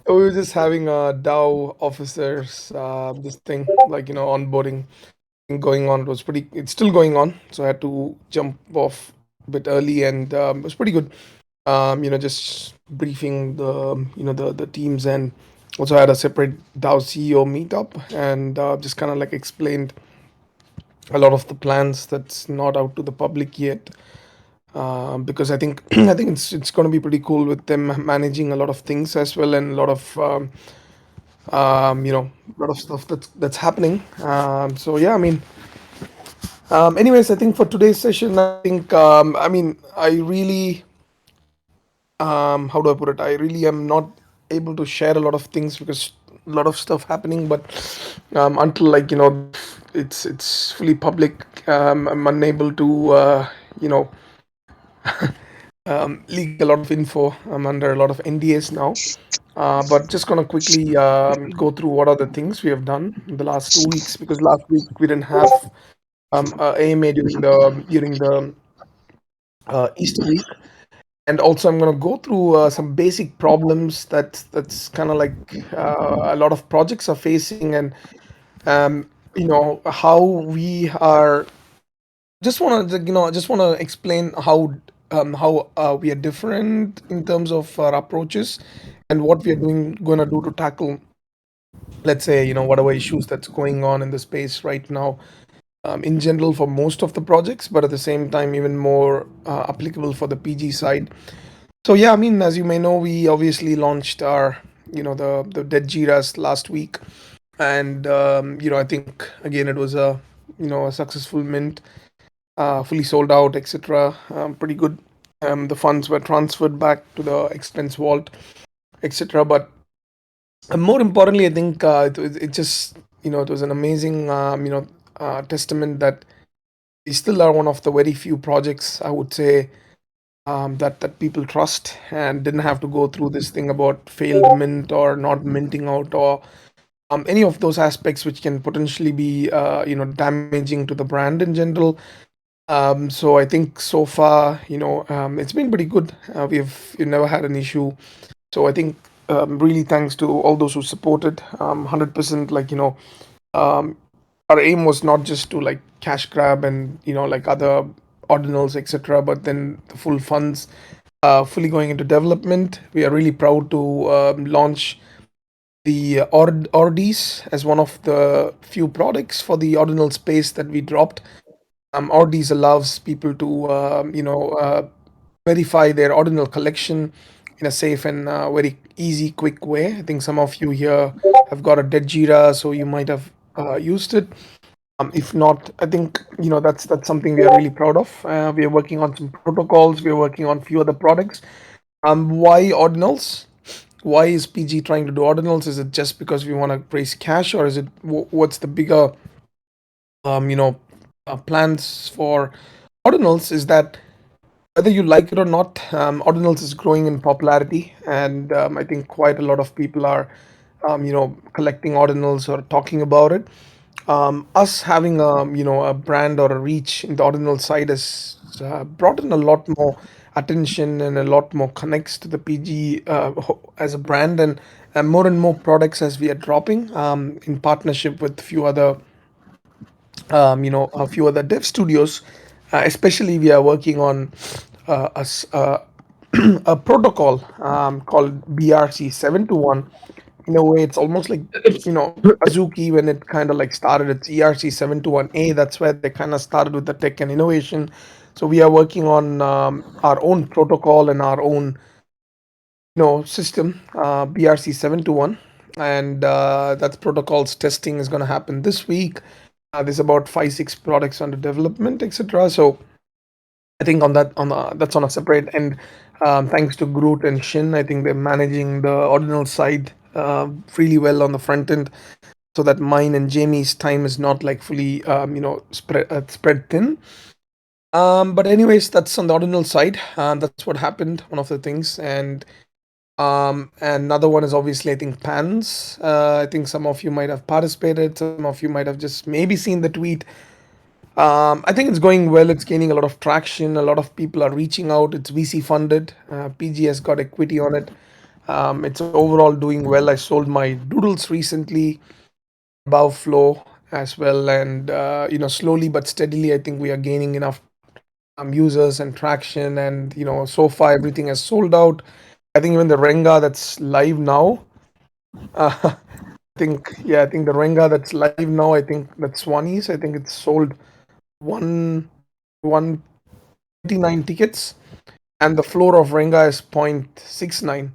We were just having a Dow officers this thing like onboarding thing going on. It was pretty. It's still going on, so I had to jump off a bit early, and it was pretty good. Just briefing the teams, and also had a separate Dow CEO meetup, and just kind of like explained a lot of the plans that's not out to the public yet. Because I think I think it's going to be pretty cool with them managing a lot of things as well, and a lot of a lot of stuff that's happening. So yeah, I mean, anyways, I think for today's session, I think I really how do I put it? I really am not able to share a lot of things because a lot of stuff happening, but until it's fully public, I'm unable to you know leak a lot of info. I'm under a lot of NDAs now. But just gonna quickly go through what are the things we have done in the last 2 weeks, because last week we didn't have AMA during the Easter week, and also I'm gonna go through some basic problems that's kind of like a lot of projects are facing, and how we are just want to explain how we are different in terms of our approaches and what we are going to do to tackle, let's say, whatever issues that's going on in the space right now, in general for most of the projects, but at the same time even more applicable for the PG side. So yeah, I mean, as you may know, we obviously launched our the dead jiras last week, and I think again it was a successful mint, fully sold out, etc. Pretty good. The funds were transferred back to the expense vault, etc. But more importantly, I think it just it was an amazing testament that we still are one of the very few projects, I would say, that people trust and didn't have to go through this thing about failed mint or not minting out, or any of those aspects which can potentially be damaging to the brand in general. So I think so far, it's been pretty good. We've never had an issue. So I think really thanks to all those who supported, 100%. Um, our aim was not just to like cash grab and like other ordinals, etc., but then the full funds fully going into development. We are really proud to launch the Ordis as one of the few products for the ordinal space that we dropped. Ordis allows people to verify their ordinal collection in a safe and very easy, quick way. I think some of you here have got a dead Jira, so you might have used it. If not, I think that's something we are really proud of. We are working on some protocols. We are working on few other products. Why ordinals? Why is PG trying to do ordinals? Is it just because we want to raise cash, or is it what's the bigger plans for ordinals? Is that whether you like it or not, ordinals is growing in popularity, and I think quite a lot of people are, collecting ordinals or talking about it. Us having a brand or a reach in the ordinal side has brought in a lot more attention and a lot more connects to the PG as a brand, and more products as we are dropping in partnership with a few other dev studios. Especially, we are working on a protocol called BRC 721. In a way, it's almost like Azuki when it kind of like started. It's ERC 721A. That's where they kind of started with the tech and innovation. So we are working on our own protocol and our own system, BRC 721, and that protocol's testing is going to happen this week. There's about 5 6 products under development, etc. So I think that's on a separate end. Thanks to Groot and Shin, I think they're managing the ordinal side really well on the front end, so that mine and Jamie's time is not like fully spread thin. But anyways, that's on the ordinal side. That's what happened. One of the things, and another one is obviously, I think, pans. I think some of you might have participated. Some of you might have just maybe seen the tweet. I think it's going well. It's gaining a lot of traction. A lot of people are reaching out. It's VC funded. PG has got equity on it. It's overall doing well. I sold my doodles recently, above flow as well, and slowly but steadily, I think we are gaining enough users and traction, and so far everything has sold out. I think even the Renga that's live now. I think the Renga that's live now. I think that's Swanis. I think it's sold one 129 tickets, and the floor of Renga is 0.69.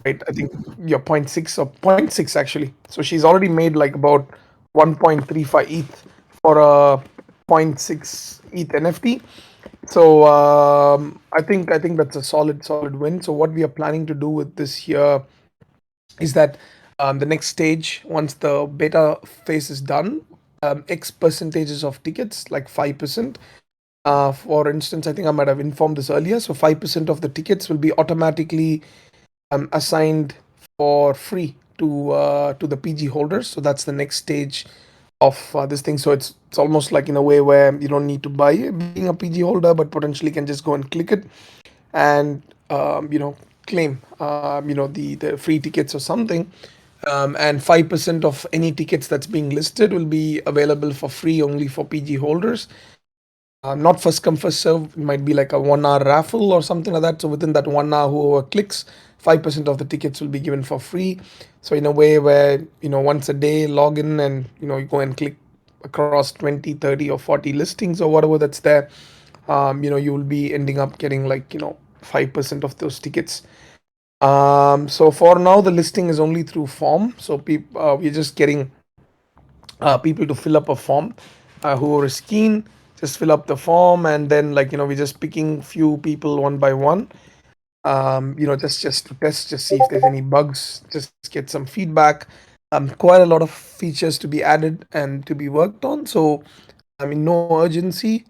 Right, I think yeah, point 0.6 or point 0.6 actually. So she's already made like about 1.35 ETH for a point 0.6 ETH NFT. So I think that's a solid win. So what we are planning to do with this year is that the next stage, once the beta phase is done, X percentages of tickets, like 5%. For instance, I think I might have informed this earlier. So 5% of the tickets will be automatically assigned for free to the PG holders. So that's the next stage of this thing. So it's almost like in a way where you don't need to buy it being a PG holder, but potentially can just go and click it and claim the free tickets or something. And 5% of any tickets that's being listed will be available for free only for PG holders. Not first come first serve. It might be like a 1 hour raffle or something like that. So within that 1 hour, whoever clicks, 5% of the tickets will be given for free. So in a way where once a day log in and you go and click across 20, 30, or 40 listings or whatever that's there. You will be ending up getting like 5% of those tickets. So for now the listing is only through form. So we're just getting people to fill up a form, who are keen. Just fill up the form, and then like we're just picking few people one by one. Just to test, just see if there's any bugs, just get some feedback. Quite a lot of features to be added and to be worked on. So I mean, no urgency,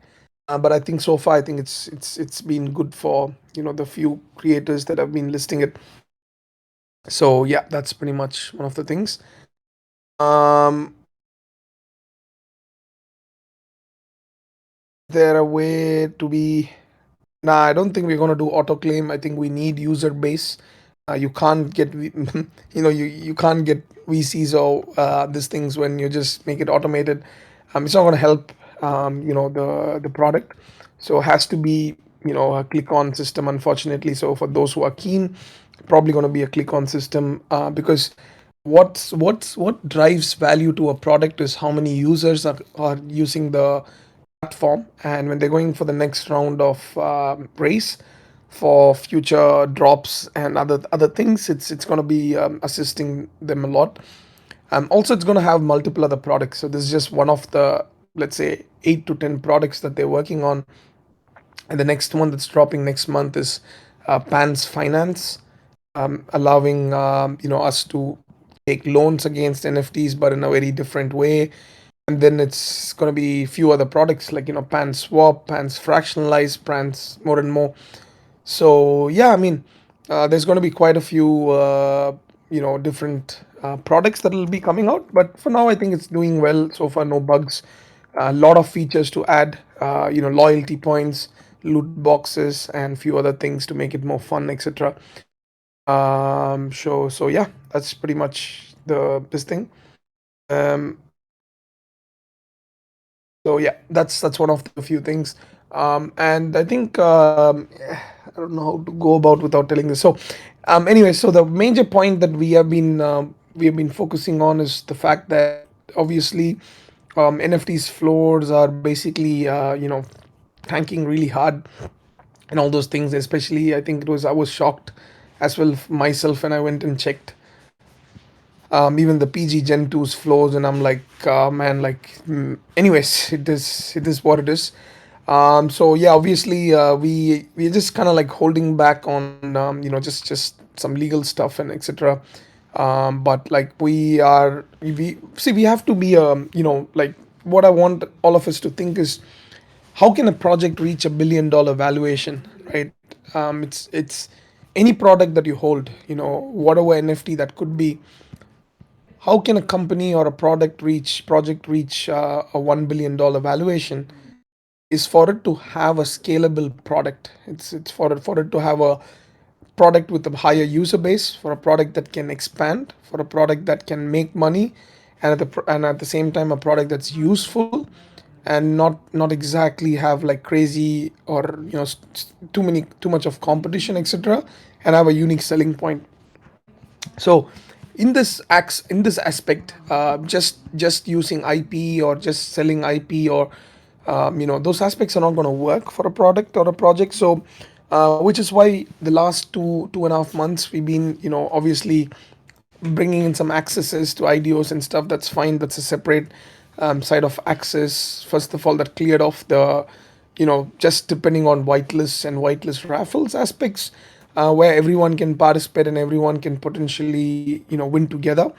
but I think so far, I think it's been good for the few creators that have been listing it. So yeah, that's pretty much one of the things. Um, there a way to be Nah, I don't think we're gonna do auto claim. I think we need user base. You can't get you can't get VCs or these things when you just make it automated. It's not gonna help the product. So it has to be a click on system, unfortunately. So for those who are keen, probably gonna be a click on system, because what drives value to a product is how many users are using the platform, and when they're going for the next round of race for future drops and other things, it's going to be assisting them a lot. Also, it's going to have multiple other products. So this is just one of the, let's say, 8 to 10 products that they're working on. And the next one that's dropping next month is Pans Finance, allowing us to take loans against NFTs, but in a very different way. And then it's going to be few other products like Pan Swap, Pans Fractionalize, Pans more and more. So yeah, I mean, there's going to be quite a few different products that will be coming out. But for now, I think it's doing well so far. No bugs. A lot of features to add. Loyalty points, loot boxes, and few other things to make it more fun, etc. So yeah, that's pretty much this thing. Um, So yeah, that's one of the few things. And I think I don't know how to go about without telling this. So anyway, so the major point that we have been focusing on is the fact that obviously NFTs floors are basically tanking really hard and all those things. Especially, I think I was shocked as well myself when I went and checked even the PG Gen 2's flows, and I'm like, man, like, anyways, it is what it is. So yeah, obviously, we're just kind of like holding back on, just some legal stuff and etc. But like we have to be, like, what I want all of us to think is, how can a project reach $1 billion valuation, right? It's any product that you hold, whatever NFT that could be. How can a company or a project reach a $1 billion valuation? Is for it to have a scalable product. It's for it to have a product with a higher user base, for a product that can expand, for a product that can make money, and at the same time a product that's useful and not exactly have like crazy or too much of competition, etc., and have a unique selling point. So in this aspect, just using IP or just selling IP or those aspects are not going to work for a product or a project. So which is why the last 2.5 months we've been obviously bringing in some accesses to IDOs and stuff. That's fine. That's a separate side of access. First of all, that cleared off the just depending on whitelist and whitelist raffles aspects, where everyone can participate and everyone can potentially win together.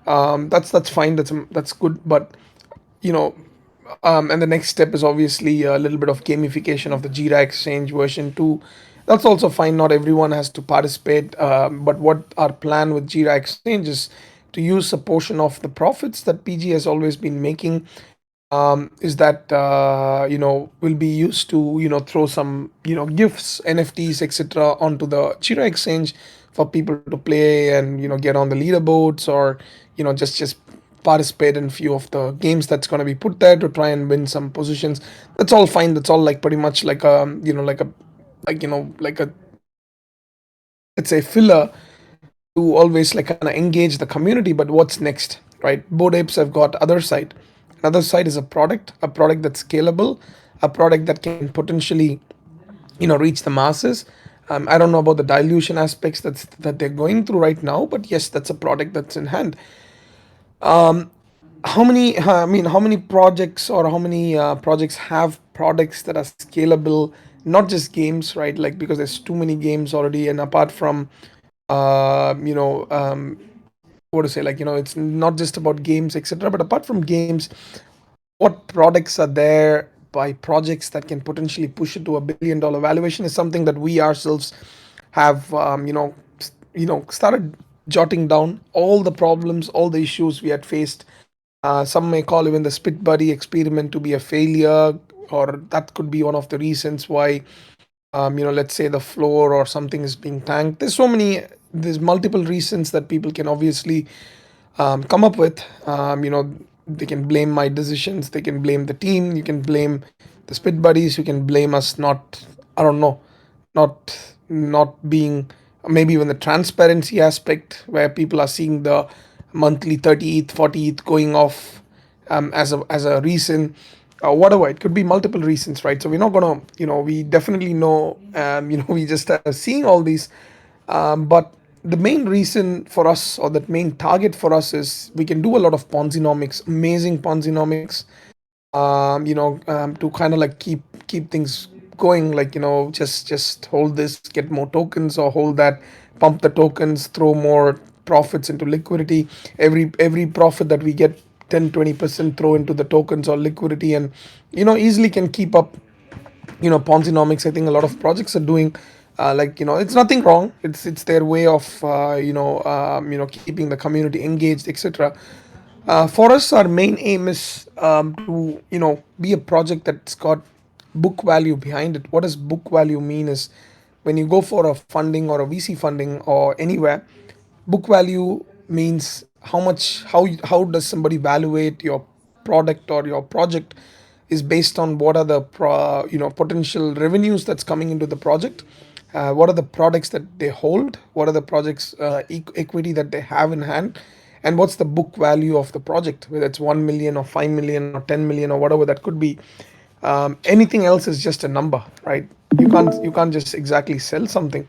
That's fine. That's good. But you know and the next step is obviously a little bit of gamification of the Jira Exchange version 2. That's also fine. Not everyone has to participate. But what our plan with Jira Exchange is to use a portion of the profits that PG has always been making, is that will be used to throw some gifts, NFTs, etc. onto the Jira Exchange for people to play and get on the leaderboards, or just participate in few of the games that's going to be put there to try and win some positions. That's all fine. That's all like pretty much like a like a, let's say, filler to always like kind of engage the community. But what's next, right? Board apes have got other side. Another side is a product that's scalable, a product that can potentially reach the masses. I don't know about the dilution aspects that they're going through right now, but yes, that's a product that's in hand. How many projects, or how many projects have products that are scalable, not just games, right? Like, because there's too many games already, and apart from uh, you know um, what to say, like, it's not just about games, etc., but apart from games, what products are there by projects that can potentially push it to $1 billion valuation, is something that we ourselves have started jotting down all the problems, all the issues we had faced. Some may call even the spit buddy experiment to be a failure, or that could be one of the reasons why let's say the floor or something is being tanked. There's multiple reasons that people can obviously come up with. They can blame my decisions, they can blame the team, you can blame the spit buddies, you can blame us not, I don't know, not being, maybe even the transparency aspect, where people are seeing the monthly 30th 40th going off as a reason, whatever. It could be multiple reasons, right? So we're not gonna, we definitely know, we just are seeing all these, but the main reason for us, or the main target for us, is we can do a lot of Ponzinomics, amazing Ponzinomics, to kind of like keep things going, like, just hold this, get more tokens, or hold that, pump the tokens, throw more profits into liquidity. Every profit that we get, 10-20% throw into the tokens or liquidity, and easily can keep up Ponzinomics. I think a lot of projects are doing, like, it's nothing wrong. It's their way of keeping the community engaged, etc. For us, our main aim is to be a project that's got book value behind it. What does book value mean? Is when you go for a funding or a VC funding or anywhere, book value means how does somebody evaluate your product or your project, is based on what are the potential revenues that's coming into the project, what are the products that they hold, what are the projects equity that they have in hand, and what's the book value of the project, whether it's 1 million or 5 million or 10 million or whatever that could be. Anything else is just a number, right? You can't just exactly sell something.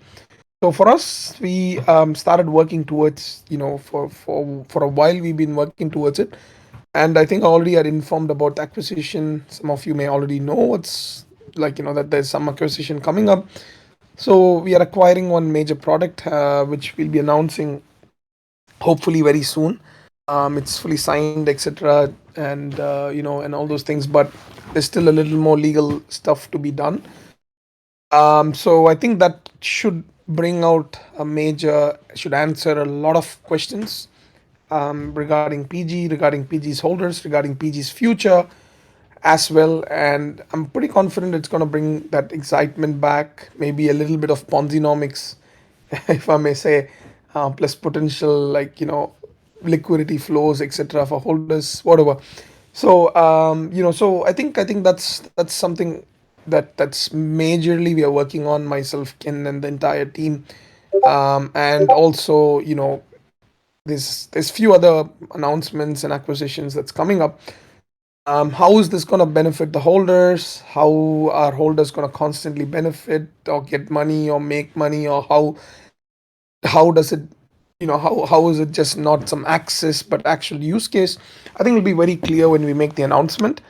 So for us, we started working towards, for a while we've been working towards it, and I think I already are informed about the acquisition. Some of you may already know what's, like, that there's some acquisition coming up. So we are acquiring one major product, which we'll be announcing hopefully very soon. It's fully signed, etc., and and all those things, but there's still a little more legal stuff to be done. So I think that should answer a lot of questions regarding PG, regarding PG's holders, regarding PG's future as well. And I'm pretty confident it's going to bring that excitement back, maybe a little bit of Ponzinomics if I may say, plus potential like liquidity flows, etc. for holders, whatever. So so I think that's something that's majorly we are working on, myself, Ken, and the entire team. And also, there's few other announcements and acquisitions that's coming up. How is this going to benefit the holders? How are holders going to constantly benefit or get money or make money, or how does it, how is it just not some access but actual use case? I think it'll be very clear when we make the announcement,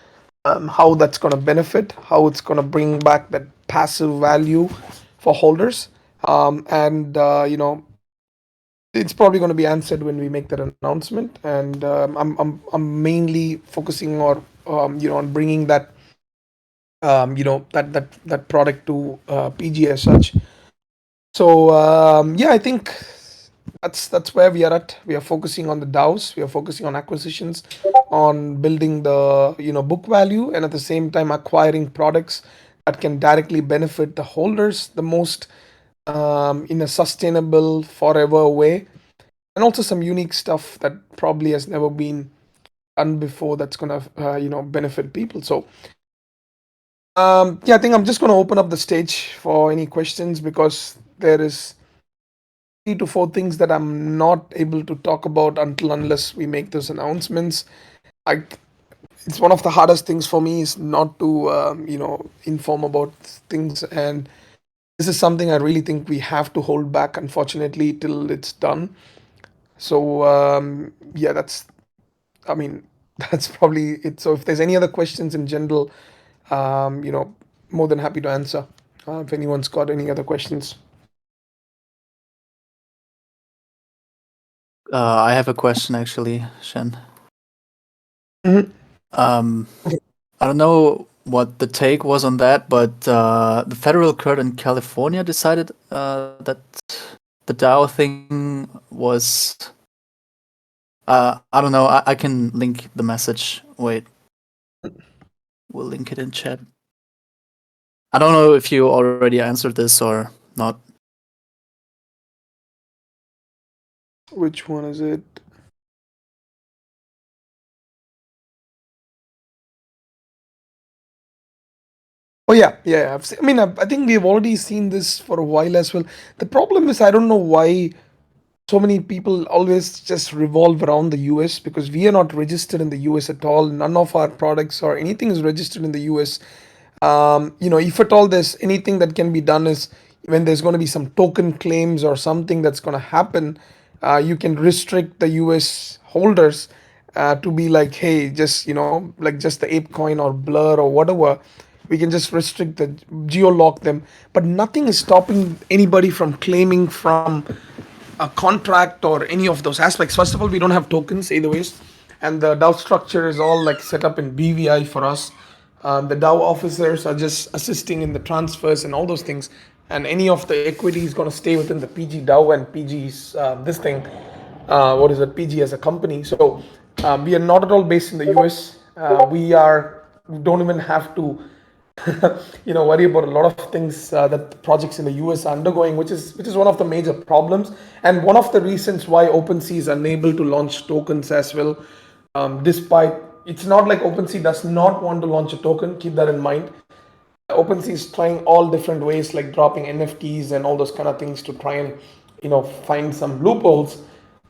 how that's going to benefit, how it's going to bring back that passive value for holders. And it's probably going to be answered when we make that announcement. And I'm mainly focusing on bringing that that product to PG as such. So yeah, I think that's where we are at. We are focusing on the DAOs. We are focusing on acquisitions, on building the book value, and at the same time acquiring products that can directly benefit the holders the most, in a sustainable, forever way, and also some unique stuff that probably has never been done before. That's gonna benefit people. So yeah, I think I'm just gonna open up the stage for any questions, because there is 3 to 4 things that I'm not able to talk about until unless we make those announcements. I It's one of the hardest things for me is not to inform about things, and this is something I really think we have to hold back, unfortunately, till it's done. So yeah, I mean that's probably it. So if there's any other questions in general, more than happy to answer. If anyone's got any other questions. I have a question actually, Shan. Mhm. Um, I don't know what the take was on that, but the federal court in California decided that the DAO thing was. I don't know. I can link the message. Wait, we'll link it in chat. I don't know if you already answered this or not. Which one is it? Oh yeah, yeah. I mean, I think we've already seen this for a while as well. The problem is, I don't know why so many people always just revolve around the US, because we are not registered in the US at all. None of our products or anything is registered in the US. If at all there's anything that can be done is when there's going to be some token claims or something that's going to happen, you can restrict the US holders to be like, hey, just, like just the ape coin or blur or whatever. We can just restrict the geo lock them, but nothing is stopping anybody from claiming from a contract or any of those aspects. First of all, we don't have tokens either ways, and the DAO structure is all like set up in BVI for us. The DAO officers are just assisting in the transfers and all those things, and any of the equity is going to stay within the PG DAO and PG's this thing. What is it? PG as a company. So we are not at all based in the US. We don't even have to worry about a lot of things that projects in the US are undergoing, which is one of the major problems, and one of the reasons why OpenSea is unable to launch tokens as well. Despite, it's not like OpenSea does not want to launch a token. Keep that in mind. OpenSea is trying all different ways, like dropping NFTs and all those kind of things to try and find some loopholes.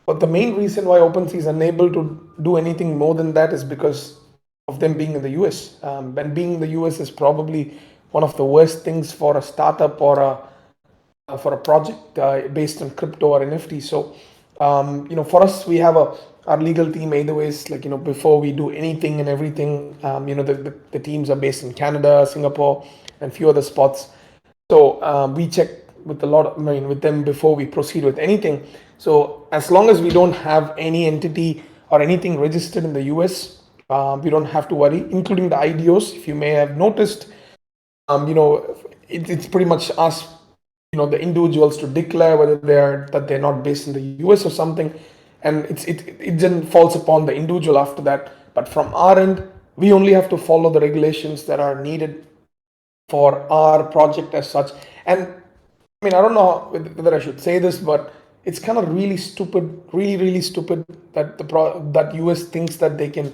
But the main reason why OpenSea is unable to do anything more than that is because of them being in the US. And being in the US is probably one of the worst things for a startup or for a project based on crypto or NFT. So, for us, we have our legal team either ways, like, before we do anything and everything, the teams are based in Canada, Singapore, and few other spots. So we check with with them before we proceed with anything. So as long as we don't have any entity or anything registered in the US, we don't have to worry, including the IDOs. If you may have noticed, it's pretty much us, the individuals to declare whether they're not based in the US or something, and it then falls upon the individual after that. But from our end, we only have to follow the regulations that are needed for our project as such. And I mean, I don't know whether I should say this, but it's kind of really stupid, really, really stupid that that US thinks that they can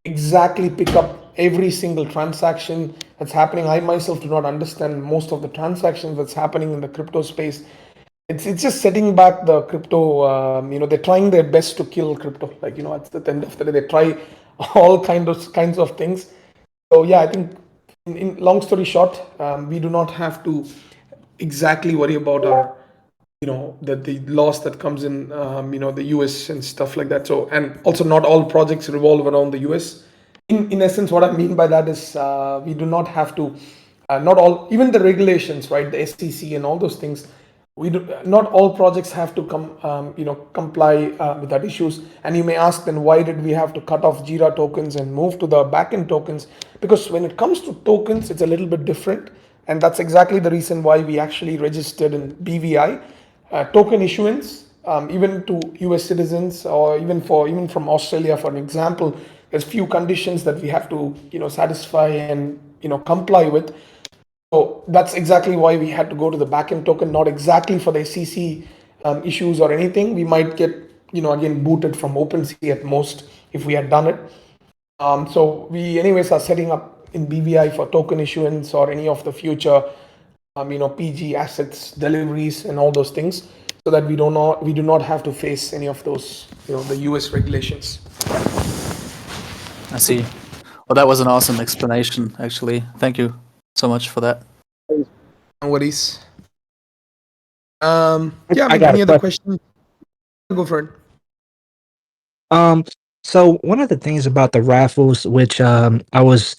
exactly pick up every single transaction that's happening. I myself do not understand most of the transactions that's happening in the crypto space. It's just setting back the crypto. They're trying their best to kill crypto. Like at the end of the day, they try all kinds of things. So yeah, I think in long story short, we do not have to exactly worry about our the loss that comes in the US and stuff like that. So, and also not all projects revolve around the US. In essence, what I mean by that is we do not have to not all, even the regulations, right, the SEC and all those things, we do not all projects have to comply with that issues. And you may ask, then why did we have to cut off Jira tokens and move to the backend tokens? Because when it comes to tokens, it's a little bit different, and that's exactly the reason why we actually registered in BVI. Token issuance, even to US citizens, or even from Australia, for an example, there's few conditions that we have to satisfy and comply with. So that's exactly why we had to go to the backend token, not exactly for the SEC issues or anything. We might get again booted from OpenSea at most if we had done it. So we anyways are setting up in BVI for token issuance or any of the future PG assets deliveries and all those things, so that we do not have to face any of those the US regulations. I see. Well, that was an awesome explanation, actually. Thank you so much for that. No worries. Yeah, I I mean, got a any other question. questions? Go for it. Um, so one of the things about the raffles, which I was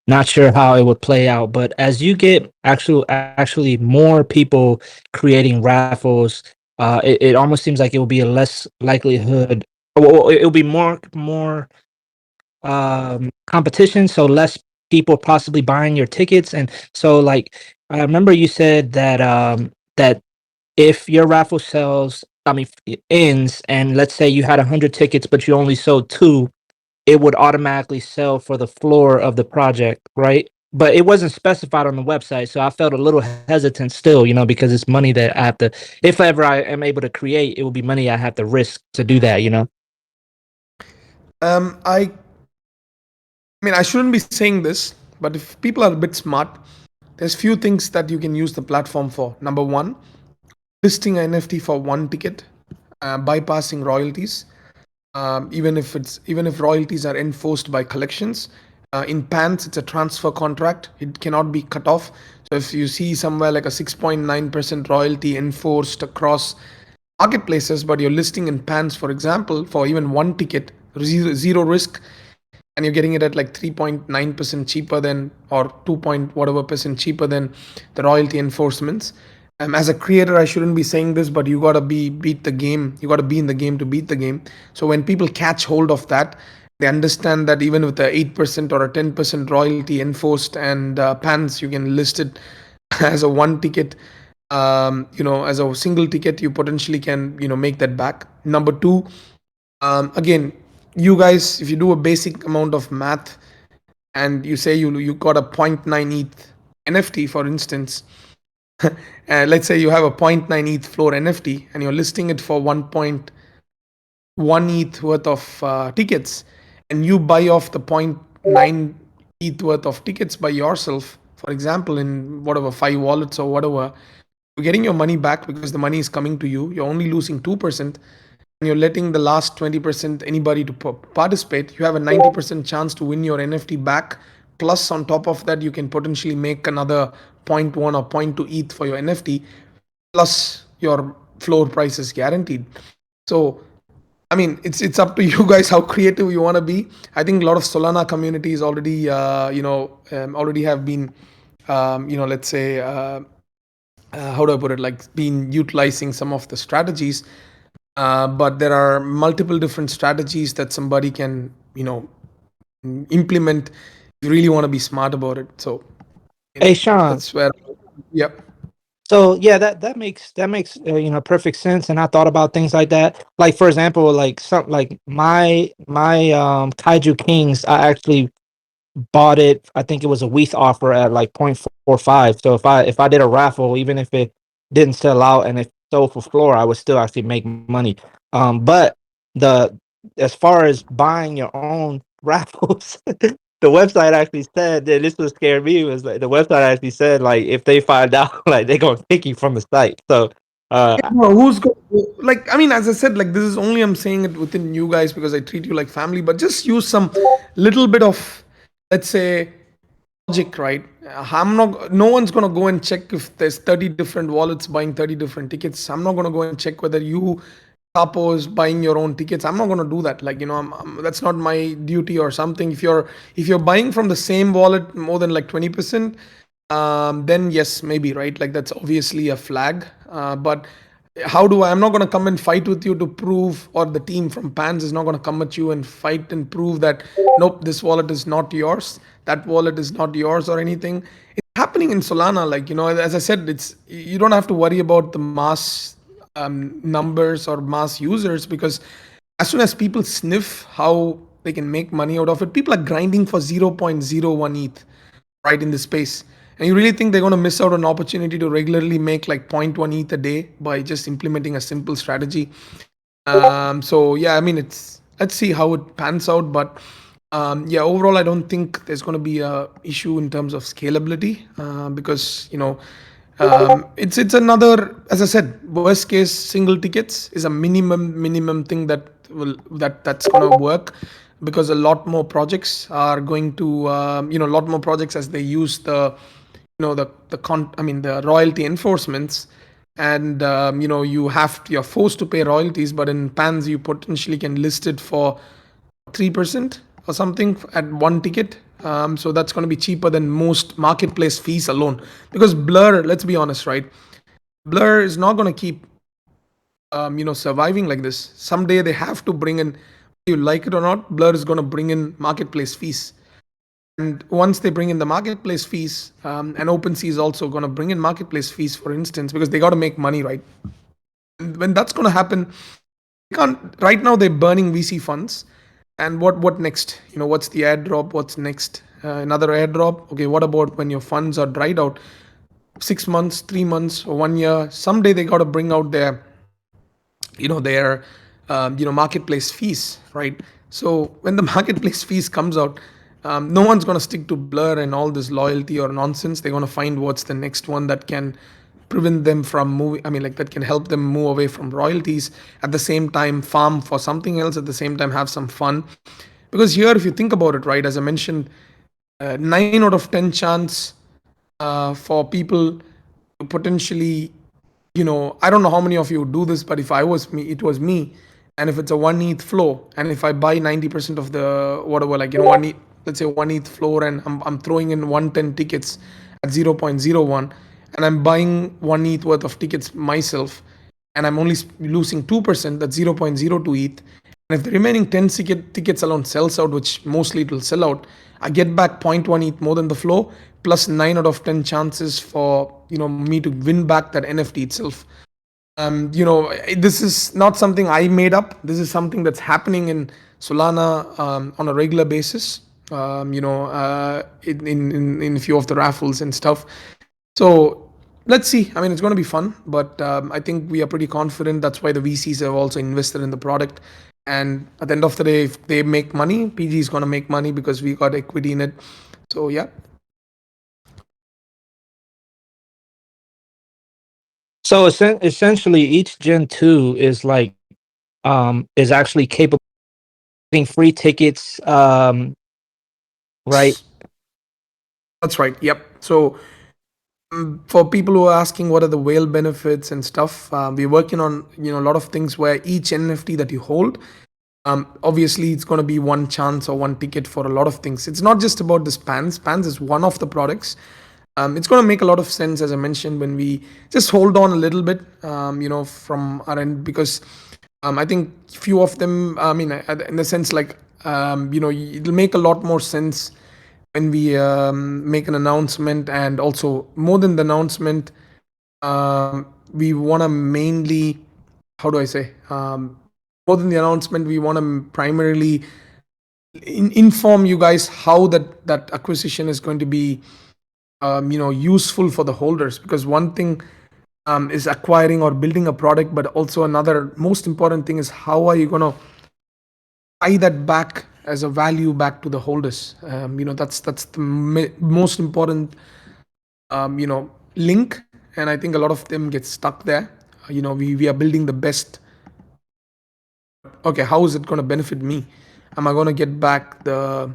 not sure how it would play out, but as you get actually more people creating raffles, it almost seems like it will be a less likelihood. Well, it'll be more competition, so less people possibly buying your tickets. And so, like, I remember you said that that if your raffle sells, I mean, ends, and let's say you had 100 tickets, but you only sold two, it would automatically sell for the floor of the project, right? But it wasn't specified on the website, so I felt a little hesitant still, because it's money that I have to. If ever I am able to create, it will be money I have to risk to do that. I mean, I shouldn't be saying this, but if people are a bit smart, there's few things that you can use the platform for. Number one, listing an NFT for one ticket, bypassing royalties. Even if royalties are enforced by collections. In pants, it's a transfer contract; it cannot be cut off. So if you see somewhere like a 6.9% royalty enforced across marketplaces, but you're listing in pants, for example, for even one ticket, zero risk, and you're getting it at like 3.9% cheaper than, or 2 point whatever percent cheaper than the royalty enforcements. As a creator, I shouldn't be saying this, but you gotta beat the game. You gotta be in the game to beat the game. So when people catch hold of that, they understand that even with a 8% or a 10% royalty enforced and pans, you can list it as a one ticket. As a single ticket, you potentially can make that back. Number two, again, you guys, if you do a basic amount of math and you say you got a point 0.9 ETH NFT, for instance, let's say you have a point 0.9 ETH floor NFT and you're listing it for 1.1 ETH worth of tickets, and you buy off the point 0.9 ETH worth of tickets by yourself, for example, in whatever 5 wallets or whatever, you're getting your money back because the money is coming to you. You're only losing 2%, and you're letting the last 20% anybody to participate. You have a 90% chance to win your NFT back. Plus, on top of that, you can potentially make another zero point 0.1 or zero point 0.2 ETH for your NFT. Plus, your floor price is guaranteed. So, I mean, it's up to you guys how creative you want to be. I think a lot of Solana communities already, already have been, let's say, how do I put it, like been utilizing some of the strategies. But there are multiple different strategies that somebody can, implement. You really want to be smart about it. So, Hey, Sean. that's where, yep. So yeah, that makes perfect sense, and I thought about things like that. Like for example, like some like my Kaiju Kings, I actually bought it. I think it was a WETH offer at like 0.45. So if I did a raffle, even if it didn't sell out and it sold for floor, I would still actually make money. But the as far as buying your own raffles, the website actually said that this was scared me was like the website actually said like if they find out like they're gonna kick you from the site. So No, who's go like? I mean, as I said, like this is only I'm saying it within you guys because I treat you like family. But just use some little bit of, let's say, logic, right? I'm not. No one's gonna go and check if there's 30 different wallets buying 30 different tickets. I'm not gonna go and check whether you Capo is buying your own tickets. I'm not going to do that. Like, that's not my duty or something. If you're buying from the same wallet more than like 20%, then yes, maybe, right? Like that's obviously a flag. But I'm not going to come and fight with you to prove, or the team from Pans is not going to come at you and fight and prove that nope, this wallet is not yours, that wallet is not yours or anything. It's happening in Solana. Like, as I said, you don't have to worry about the mass numbers or mass users, because as soon as people sniff how they can make money out of it, people are grinding for 0.01 ETH right in the space. And you really think they're going to miss out on an opportunity to regularly make like zero point 0.1 ETH a day by just implementing a simple strategy? So yeah, I mean, let's see how it pans out, but yeah, overall, I don't think there's going to be a issue in terms of scalability, because it's another, as I said, worst case single tickets is a minimum thing that's going to work, because a lot more projects are going to a lot more projects, as they use the royalty enforcements, and you're forced to pay royalties, but in Pans you potentially can list it for 3% or something at one ticket. So that's going to be cheaper than most marketplace fees alone, because Blur, let's be honest, right? Blur is not going to keep surviving like this. Someday they have to bring in, you like it or not, Blur is going to bring in marketplace fees. And once they bring in the marketplace fees, and OpenSea is also going to bring in marketplace fees, for instance, because they got to make money, right? And when that's going to happen, they can't. Right now, they're burning VC funds, and what next? What's the airdrop? What's next? Another airdrop? Okay, what about when your funds are dried out? 6 months, 3 months, or 1 year? Someday they got to bring out their marketplace fees, right? So when the marketplace fees comes out, no one's going to stick to Blur and all this loyalty or nonsense. They're going to find what's the next one that can prevent them from moving. I mean, like, that can help them move away from royalties, at the same time farm for something else, at the same time have some fun. Because here, if you think about it, right, as I mentioned, 9 out of 10 chance for people to potentially, I don't know how many of you do this, but if I was me, it was me. And if it's a 1 ETH floor, and if I buy 90% of the whatever, like, 1 ETH, let's say 1 ETH floor, and I'm throwing in 110 tickets at 0.01, and I'm buying 1 ETH worth of tickets myself, and I'm only losing 2%, that's 0.02 ETH. And if the remaining 10 tickets alone sells out, which mostly it will sell out, I get back zero point 0.1 ETH more than the flow, plus 9 out of 10 chances for me to win back that NFT itself. This is not something I made up. This is something that's happening in Solana on a regular basis. In a few of the raffles and stuff. So let's see. I mean, it's going to be fun, but I think we are pretty confident. That's why the VCs have also invested in the product. And at the end of the day, if they make money, PG is going to make money because we got equity in it. So yeah. So essentially, each Gen 2 is like is actually capable of getting free tickets, right? That's right. Yep. So for people who are asking what are the whale benefits and stuff, we're working on a lot of things where each NFT that you hold, obviously it's going to be one chance or one ticket for a lot of things. It's not just about the Spans is one of the products. It's going to make a lot of sense, as I mentioned, when we just hold on a little bit, from our end, because I think few of them, I mean, in the sense, like, it'll make a lot more sense when we make an announcement. And also, more than the announcement, we want to mainly, how do I say, more than the announcement, we want to primarily inform you guys how that acquisition is going to be useful for the holders. Because one thing is acquiring or building a product, but also another most important thing is how are you going to tie that back as a value back to the holders. That's the most important link, and I think a lot of them get stuck there. We are building the best product, but okay, how is it going to benefit me? Am I going to get back the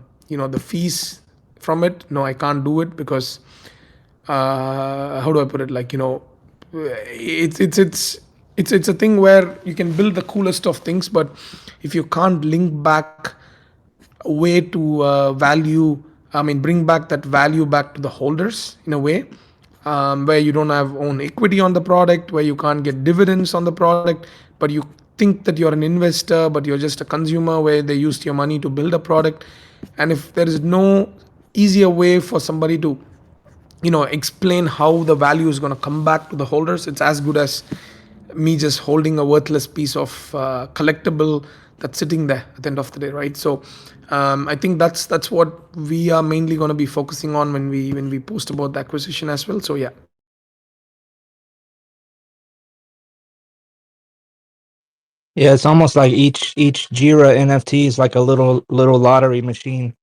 fees from it? No, I can't do it because how do I put it? It's a thing where you can build the coolest of things, but if you can't link back a way to value, I mean, bring back that value back to the holders in a way, where you don't have own equity on the product, where you can't get dividends on the product, but you think that you're an investor, but you're just a consumer, where they used your money to build a product. And if there is no easier way for somebody to explain how the value is going to come back to the holders, it's as good as me just holding a worthless piece of collectible that's sitting there at the end of the day, right? So I think that's what we are mainly going to be focusing on when we post about the acquisition as well. So yeah. Yeah, it's almost like each Jira NFT is like a little lottery machine.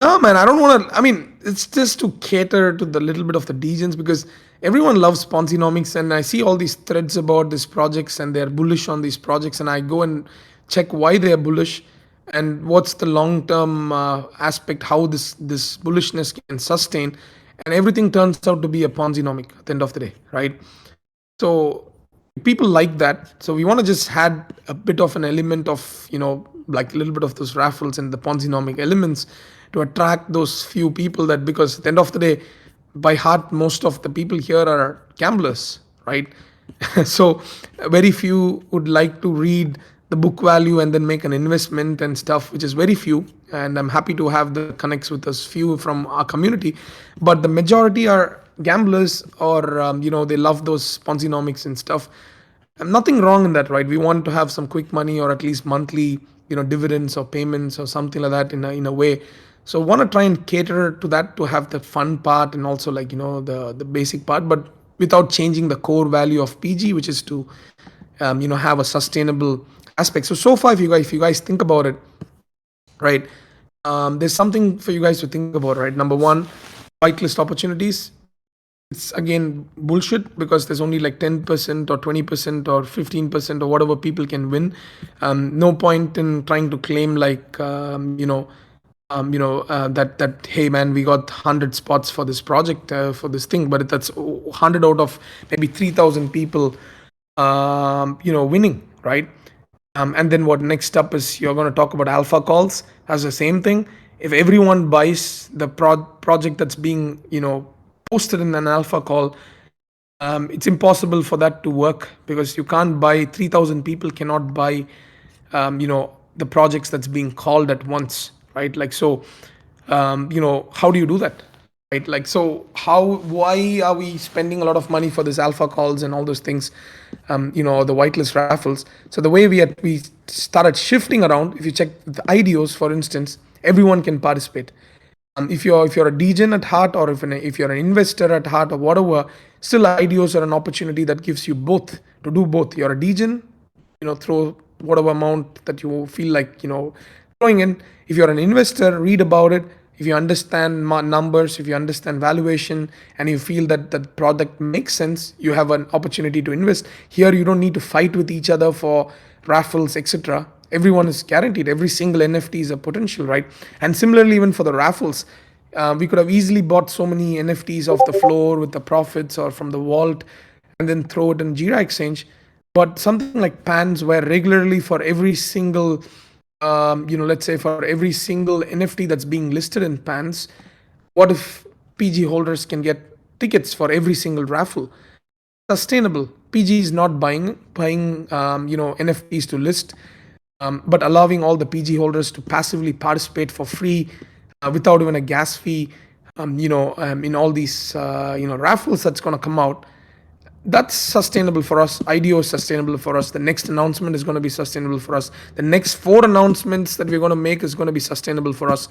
No, man, I don't want to. I mean, it's just to cater to the little bit of the degens because everyone loves Ponzinomics, and I see all these threads about these projects, and they're bullish on these projects, and I go and check why they are bullish and what's the long term aspect, how this bullishness can sustain, and everything turns out to be a Ponzinomic at the end of the day, right? So people like that. So we want to just add a bit of an element of, like a little bit of those raffles and the Ponzinomic elements to attract those few people, that because at the end of the day, by heart, most of the people here are gamblers, right? So very few would like to read the book value and then make an investment and stuff, which is very few. And I'm happy to have the connects with us few from our community, but the majority are gamblers, or they love those Ponzinomics and stuff. And nothing wrong in that, right? We want to have some quick money, or at least monthly dividends or payments or something like that in a way. So want to try and cater to that, to have the fun part and also like the basic part, but without changing the core value of PG, which is to have a sustainable aspect. So far, if you guys think about it, right, there's something for you guys to think about, right? Number one, whitelist opportunities. It's again bullshit, because there's only like 10% or 20% or 15% or whatever people can win. No point in trying to claim like that hey man, we got 100 spots for this project, for this thing, but that's 100 out of maybe 3,000 people winning, right? And then what next up is, you're going to talk about alpha calls as the same thing. If everyone buys the project that's being posted in an alpha call, it's impossible for that to work, because you can't buy 3,000 people cannot buy the projects that's being called at once, right? Like, so how do you do that, right? Like, so why are we spending a lot of money for this alpha calls and all those things, the whitelist raffles? So the way we started shifting around, if you check the IDOs, for instance, everyone can participate. If you're a degen at heart, or if you're an investor at heart, or whatever, still IDOs are an opportunity that gives you both, to do both. You're a degen, throw whatever amount that you feel like throwing in. If you're an investor, read about it. If you understand numbers, if you understand valuation, and you feel that the product makes sense, you have an opportunity to invest. Here you don't need to fight with each other for raffles, etc. Everyone is guaranteed. Every single NFT is a potential, right? And similarly, even for the raffles, we could have easily bought so many NFTs off the floor with the profits or from the vault, and then throw it in Jira Exchange. But something like pans, where regularly for every single let's say for every single NFT that's being listed in pans, what if PG holders can get tickets for every single raffle? Sustainable. PG is not buying NFTs to list, but allowing all the PG holders to passively participate for free, without even a gas fee, in all these raffles that's going to come out. That's sustainable for us. IDO is sustainable for us. The next announcement is going to be sustainable for us. The next 4 announcements that we're going to make is going to be sustainable for us,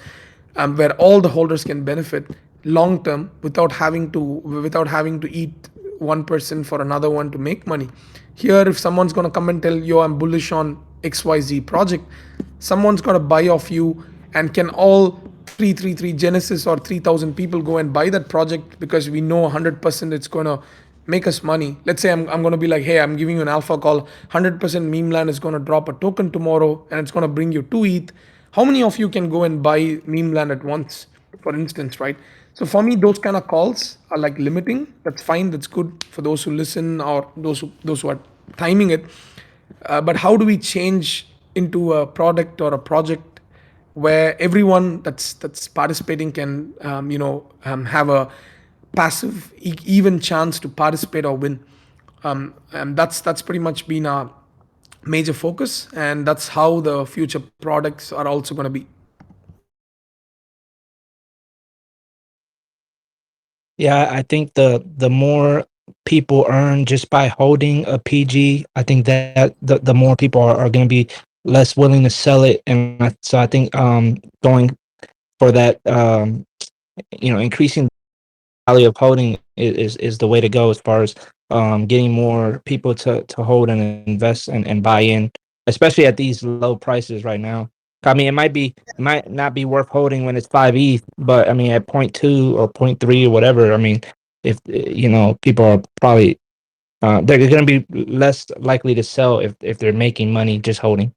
where all the holders can benefit long term, without having to eat one person for another one to make money. Here, if someone's going to come and tell you, I'm bullish on XYZ project, someone's got to buy off you, and can all 333 Genesis or 3,000 people go and buy that project because we know 100% it's going to make us money. Let's say I'm going to be like, hey, I'm giving you an alpha call, 100% meme land is going to drop a token tomorrow and it's going to bring you 2 ETH. How many of you can go and buy meme land at once, for instance, right? So for me, those kind of calls are like limiting. That's fine. That's good for those who listen or those who are timing it. But how do we change into a product or a project where everyone that's participating can have a passive even chance to participate or win? And that's pretty much been our major focus, and that's how the future products are also going to be. Yeah, I think the more people earn just by holding a PG, I think that the more people are going to be less willing to sell it, and so I think going for that increasing value of holding is the way to go as far as getting more people to hold and invest and buy in, especially at these low prices right now. I mean, it might not be worth holding when it's 5 ETH, but I mean at point two or point three or whatever. I mean, if people are probably they're going to be less likely to sell if they're making money just holding.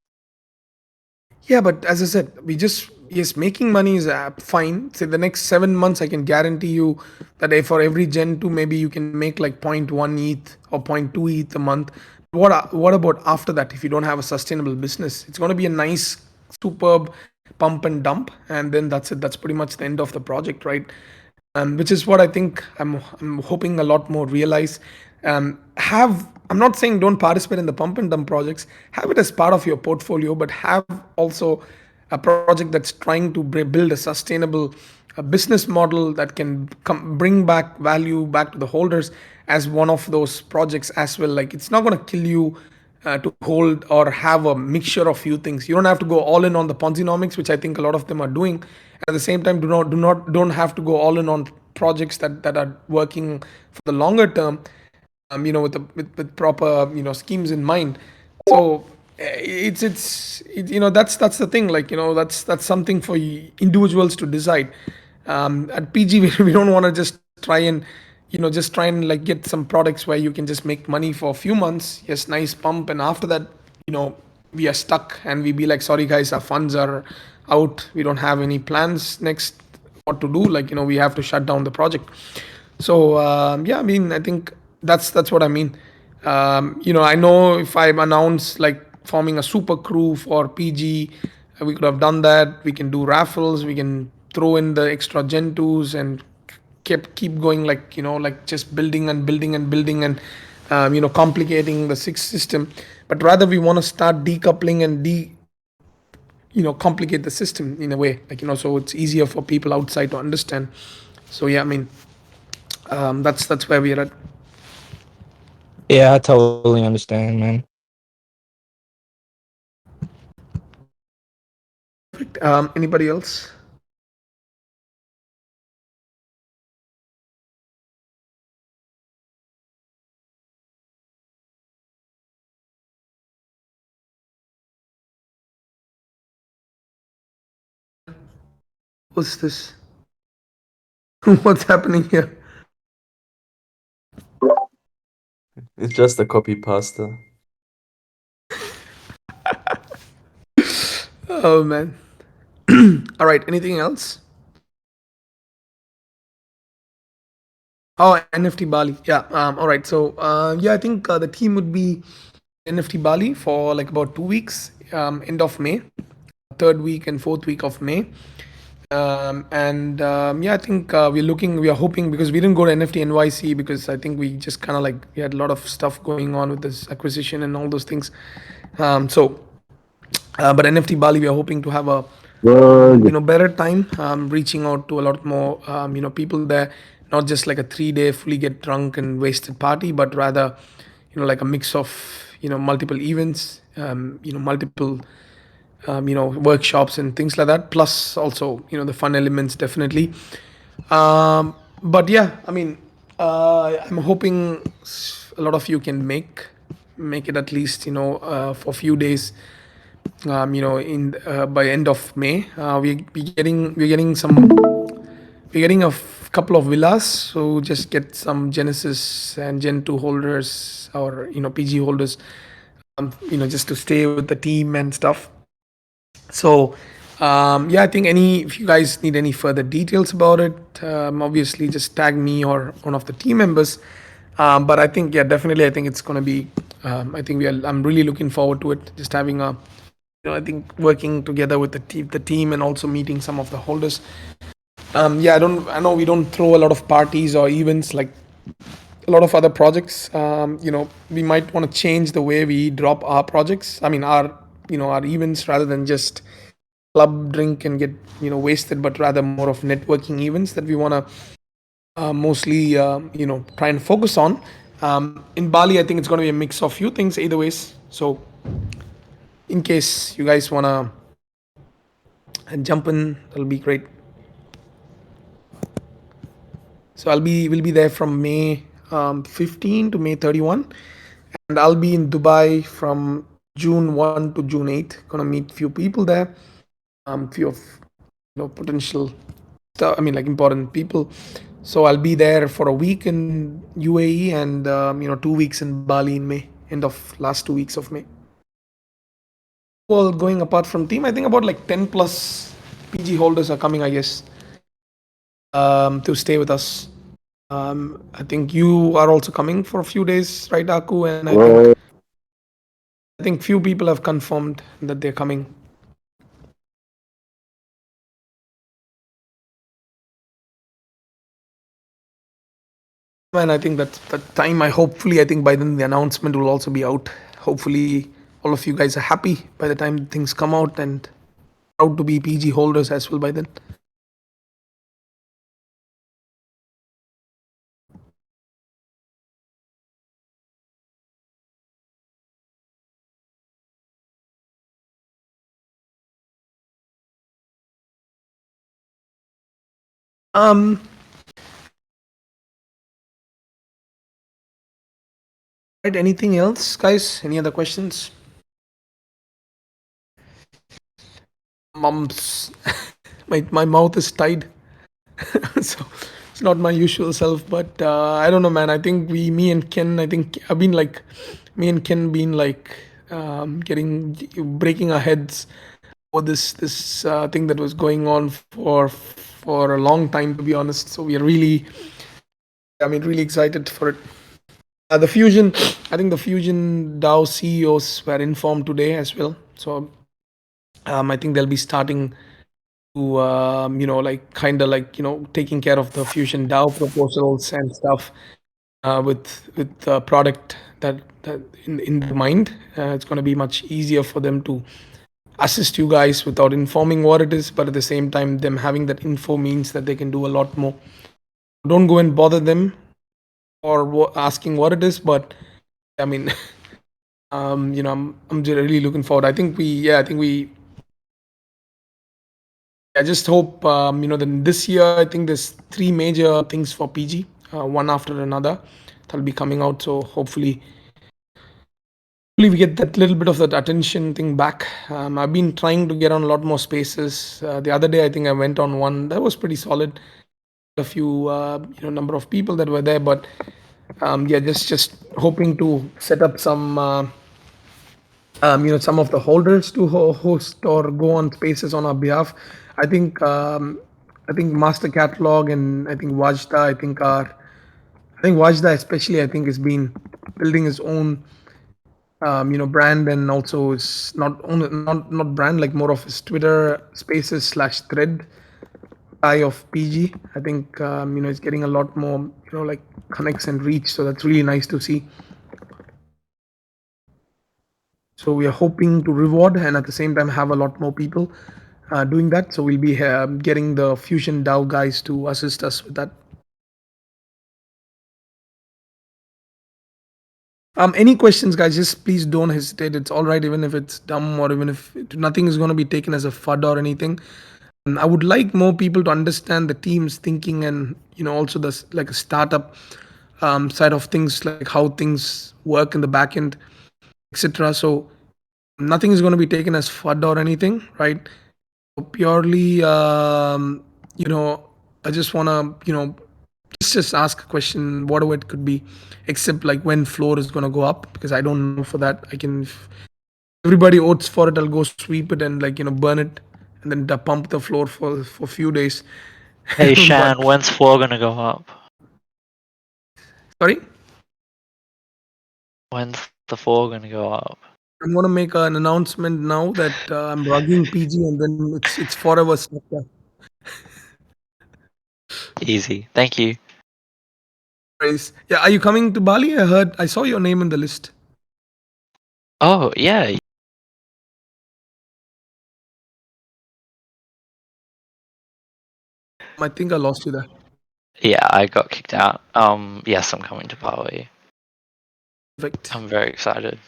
Yeah, but as I said, we just, yes, making money is fine. Say the next 7 months, I can guarantee you that for every Gen 2, maybe you can make like point 0.1 ETH or point 0.2 ETH a month. What about after that? If you don't have a sustainable business, it's going to be a nice, superb pump and dump, and then that's it. That's pretty much the end of the project, right? Which is what I think I'm hoping a lot more realize. Have I'm not saying don't participate in the pump and dump projects. Have it as part of your portfolio, but have also a project that's trying to build a sustainable business model that can bring back value back to the holders as one of those projects as well. Like it's not going to kill you to hold or have a mixture of few things. You don't have to go all in on the Ponzinomics, which I think a lot of them are doing. At the same time, don't have to go all in on projects that are working for the longer term. With proper schemes in mind. So that's the thing. Like that's something for individuals to decide. At PG, we don't want to just try and like get some products where you can just make money for a few months. Yes, nice pump, and after that, we are stuck, and we be like, sorry guys, our funds are out. We don't have any plans next what to do. Like we have to shut down the project. So yeah, I mean, I think that's what I mean. I know if I announce like forming a super crew for PG, we could have done that. We can do raffles. We can throw in the extra Gen 2s and keep going, like like just building and building and building and complicating the six system. But rather we want to start decoupling and complicate the system in a way, like so it's easier for people outside to understand. So yeah, I mean, that's where we are at. Yeah, I totally understand, man. Perfect. Anybody else? What's this? What's happening here? It's just a copy pasta. Oh man. All right, anything else? Oh, NFT Bali. Yeah. All right. So yeah, I think the team would be NFT Bali for like about 2 weeks, end of May, third week and fourth week of May. And yeah, I think we are hoping, because we didn't go to NFT NYC because I think we just kind of like we had a lot of stuff going on with this acquisition and all those things. But NFT Bali, we are hoping to have a better time, reaching out to a lot more people there, not just like a 3 day fully get drunk and wasted party, but rather like a mix of multiple events, multiple workshops and things like that, plus also the fun elements definitely. But yeah, I mean, I'm hoping a lot of you can make it at least, for a few days. In by end of May, we're getting couple of villas. So just get some Genesis and Gen 2 holders, or PG holders, just to stay with the team and stuff. So, yeah, I think if you guys need any further details about it, obviously just tag me or one of the team members. But I think, yeah, definitely, I think it's going to be. I think I'm really looking forward to it. Just having I think working together with the team, and also meeting some of the holders. Yeah, I know we don't throw a lot of parties or events like a lot of other projects. We might want to change the way we drop our projects. I mean, our events, rather than just club drink and get wasted, but rather more of networking events that we want to mostly try and focus on. In Bali, I think it's going to be a mix of few things either ways. So in case you guys want to jump in, that'll be great. So we'll be there from May 15 to May 31, and I'll be in Dubai from June 1 to June 8. Gonna meet few people there, few of potential stuff. I mean, like, important people. So I'll be there for a week in UAE, and 2 weeks in Bali in May. End of last 2 weeks of May. Well, going apart from team, I think about like 10 plus PG holders are coming, I guess, to stay with us. I think you are also coming for a few days, right, Aku? And I think few people have confirmed that they're coming. And I think that time. I think by then the announcement will also be out. Hopefully, all of you guys are happy by the time things come out, and proud to be PG holders as well by then. Um, right. Anything else, guys? Any other questions? Mumps. My mouth is tied, so it's not my usual self. But I don't know, man. I think me and Ken. I think I've been like, me and Ken been like getting breaking our heads over this thing that was going on for a long time, to be honest. So we are really, I mean, really excited for it. The Fusion, I think the Fusion DAO CEOs were informed today as well. So I think they'll be starting to, like, kind of like, taking care of the Fusion DAO proposals and stuff, with the product that in their mind. It's going to be much easier for them to assist you guys without informing what it is, but at the same time, them having that info means that they can do a lot more. Don't go and bother them or asking what it is, but I mean, I'm just really looking forward. I just hope, then this year, I think there's three major things for PG, one after another, that'll be coming out. So hopefully we get that little bit of that attention thing back. I've been trying to get on a lot more spaces. The other day, I think I went on one that was pretty solid. A few, number of people that were there, but yeah, just hoping to set up some, some of the holders to host or go on spaces on our behalf. I think, Master Catalog, and I think Wajda, I think Wajda especially, I think, has been building his own, brand, and also is not brand, like more of his Twitter Spaces slash thread guy of PG. I think, it's getting a lot more, like, connects and reach. So that's really nice to see. So we are hoping to reward and at the same time have a lot more people doing that. So we'll be getting the Fusion DAO guys to assist us with that. Any questions, guys? Just please don't hesitate. It's all right, even if it's dumb, or even if nothing is going to be taken as a FUD or anything. And I would like more people to understand the team's thinking, and also this, like, a startup. side of things, like how things work in the back end, etc. So nothing is going to be taken as FUD or anything, right? Purely, I just want to, just ask a question, whatever it could be, except like when floor is going to go up, because I don't know for that. I can, if everybody votes for it, I'll go sweep it and like, burn it and then pump the floor for a few days. Hey Shan, But when's floor gonna go up? sorry, When's the floor gonna go up? I'm going to make an announcement now that I'm rugging PG and then it's forever stuck there. Easy. Thank you. Yeah, are you coming to Bali? I saw your name in the list. Oh yeah. I think I lost you there. Yeah, I got kicked out. Yes, I'm coming to Bali. Perfect. I'm very excited.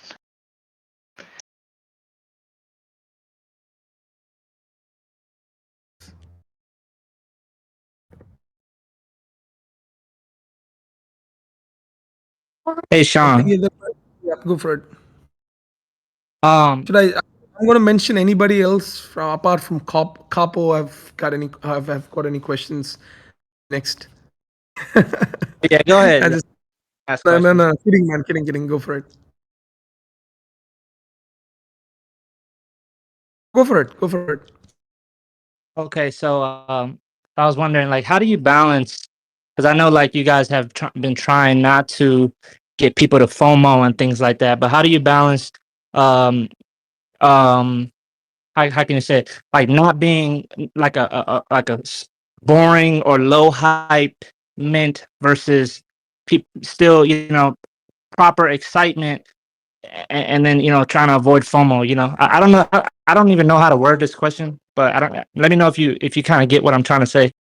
Hey Sean. Yeah, go for it. Um, Should I? I'm going to mention anybody else from apart from Capo. Have got any questions next? yeah, go I ahead. just Ask no, no, questions. no, kidding, man, kidding. Go for it. Go for it. Okay, so I was wondering, like, how do you balance? Because I know, like, you guys have been trying not to get people to FOMO and things like that. But how do you balance, um, um, how can you say it? Like not being like boring or low hype mint versus still, proper excitement, and then trying to avoid FOMO. I don't know. I don't even know how to word this question, but I don't. Let me know if you kind of get what I'm trying to say.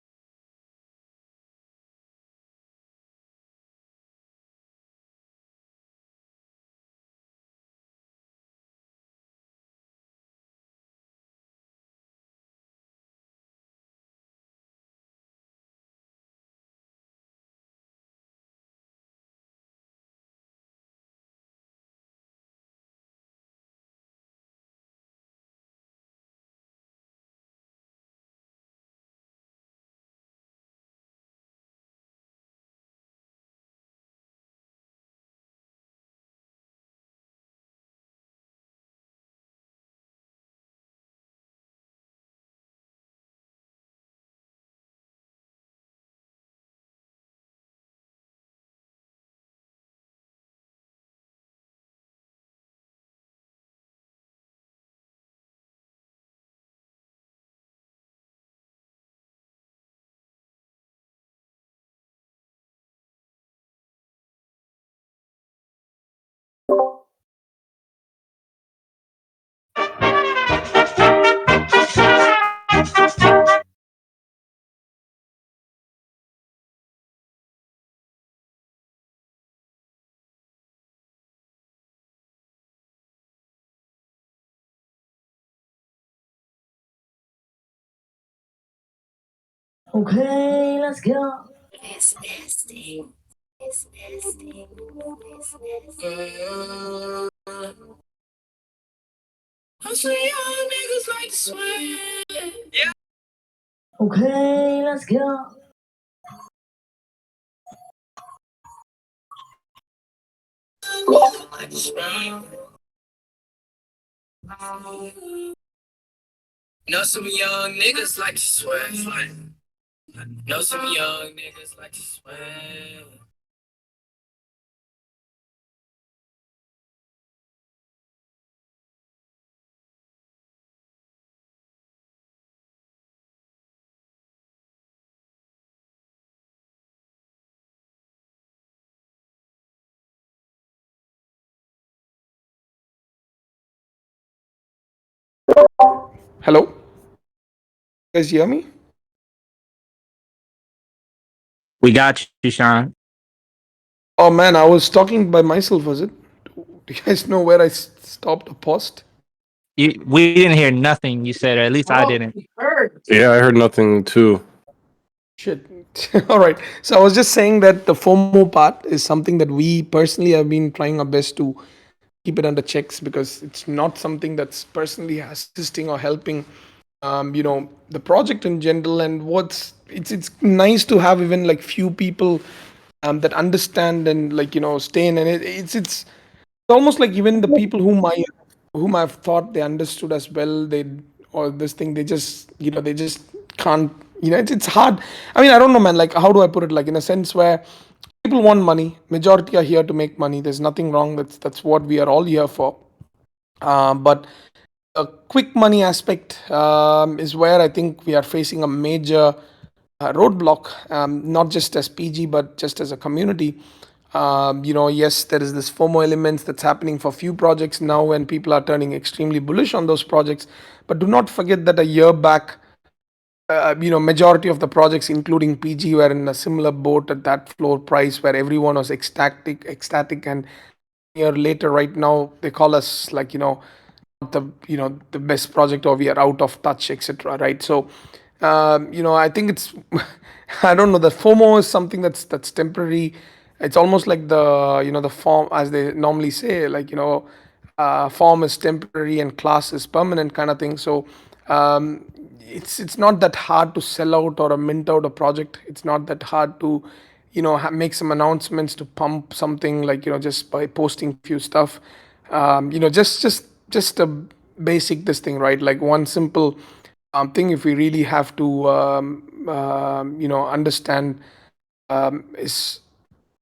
Okay, let's go. It's nasty. It's nasty. It's nasty. I'm so young, niggas like to swear. Yeah. Okay, let's go. Like to swear. Know some young niggas like to swear. Know some young niggas like to swear. Hello, you guys hear me? We got you, Sean. Oh man, I was talking by myself. Was it? Do you guys know where I stopped or paused? We didn't hear nothing you said, or at least I didn't. Heard. Yeah, I heard nothing too. Shit. All right. So I was just saying that the FOMO part is something that we personally have been trying our best to keep it under checks, because it's not something that's personally assisting or helping, the project in general. And what's it's nice to have even like few people that understand and, like, stay in. And it's almost like even the people whom I've thought they understood as well, they, or this thing, they just, they just can't. It's hard. I mean, I don't know, man. Like, how do I put it? Like, in a sense where people want money, majority are here to make money. There's nothing wrong. That's what we are all here for. But a quick money aspect is where I think we are facing a major roadblock, not just as PG, but just as a community. Yes, there is this FOMO elements that's happening for few projects now, and people are turning extremely bullish on those projects. But do not forget that a year back, majority of the projects, including PG, were in a similar boat at that floor price where everyone was ecstatic. And a year later, right now, they call us like, the best project, or we are out of touch, etc., right? So I think it's I don't know, the FOMO is something that's temporary. It's almost like the form, as they normally say, like, form is temporary and class is permanent, kind of thing. So it's not that hard to sell out or mint out a project. It's not that hard to make some announcements to pump something, like, just by posting few stuff. Just a basic this thing, right? Like, one simple thing, if we really have to understand, is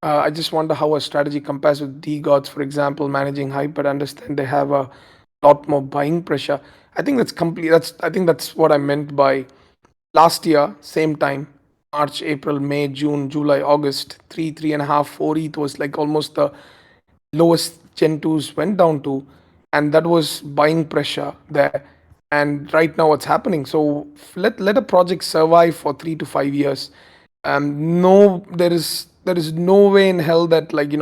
I just wonder how a strategy compares with D-Gods, for example, managing hype. But understand they have a lot more buying pressure. I think that's complete. I think that's what I meant by last year, same time, March, April, May, June, July, August, 3.5, 4 ETH was like almost the lowest Gen 2s went down to, and that was buying pressure there. And right now, what's happening? So let a project survive for 3 to 5 years. No, there is no way in hell that, like,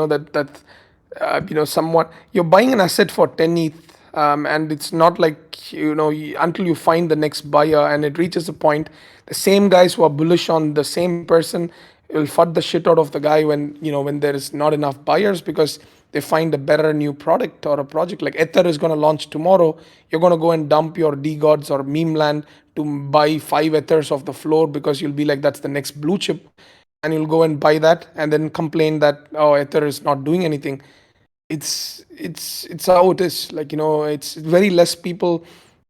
someone, you're buying an asset for 10 ETH, and it's not like, until you find the next buyer, and it reaches a point, the same guys who are bullish on the same person will fud the shit out of the guy when, when there is not enough buyers, because they find a better new product or a project. Like, Ether is going to launch tomorrow. You're going to go and dump your D-Gods or meme land to buy 5 Ethers off the floor, because you'll be like, that's the next blue chip, and you'll go and buy that and then complain that, oh, Ether is not doing anything. It's how it is. Like, it's very less people.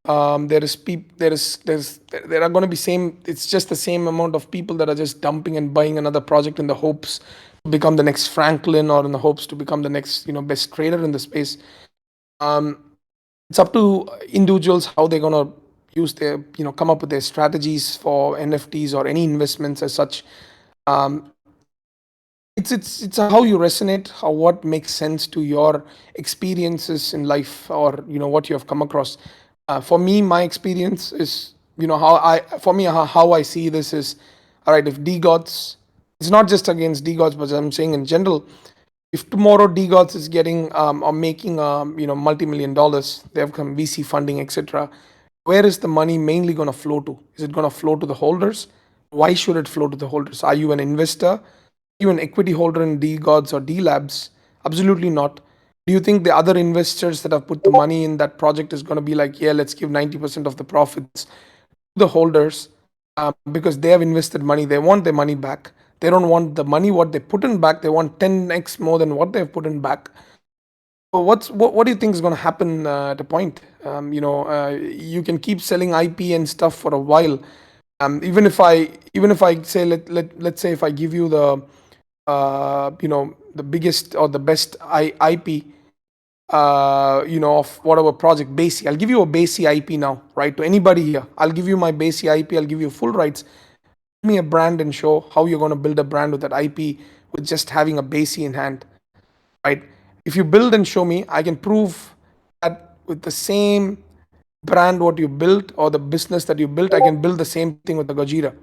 There is there are going to be same. It's just the same amount of people that are just dumping and buying another project in the hopes to become the next Franklin, or in the hopes to become the next, best trader in the space. It's up to individuals how they're going to use their, come up with their strategies for NFTs or any investments as such. um, it's how you resonate, how, what makes sense to your experiences in life, or what you have come across. For me, my experience is, how I for me how I see this is, all right, if D-Gods, it's not just against D-Gods, but I'm saying in general, if tomorrow D-Gods is getting or making multi-million dollars, they have come VC funding, etc., where is the money mainly going to flow to? Is it going to flow to the holders? Why should it flow to the holders? Are you an investor? You an equity holder in D Gods or D Labs? Absolutely not. Do you think the other investors that have put the money in that project is going to be like, yeah, let's give 90% of the profits to the holders, because they have invested money? They want their money back. They don't want the money what they put in back. They want 10x more than what they've put in back. So what do you think is going to happen at a point? You can keep selling IP and stuff for a while. Even if I say, let's say, if I give you the biggest or the best IP, of whatever project, Basi. I'll give you a Basi IP now, right? To anybody here, I'll give you my Basi IP. I'll give you full rights. Give me a brand and show how you're going to build a brand with that IP, with just having a Basi in hand, right? If you build and show me, I can prove that with the same brand what you built, or the business that you built, I can build the same thing with the Gojira,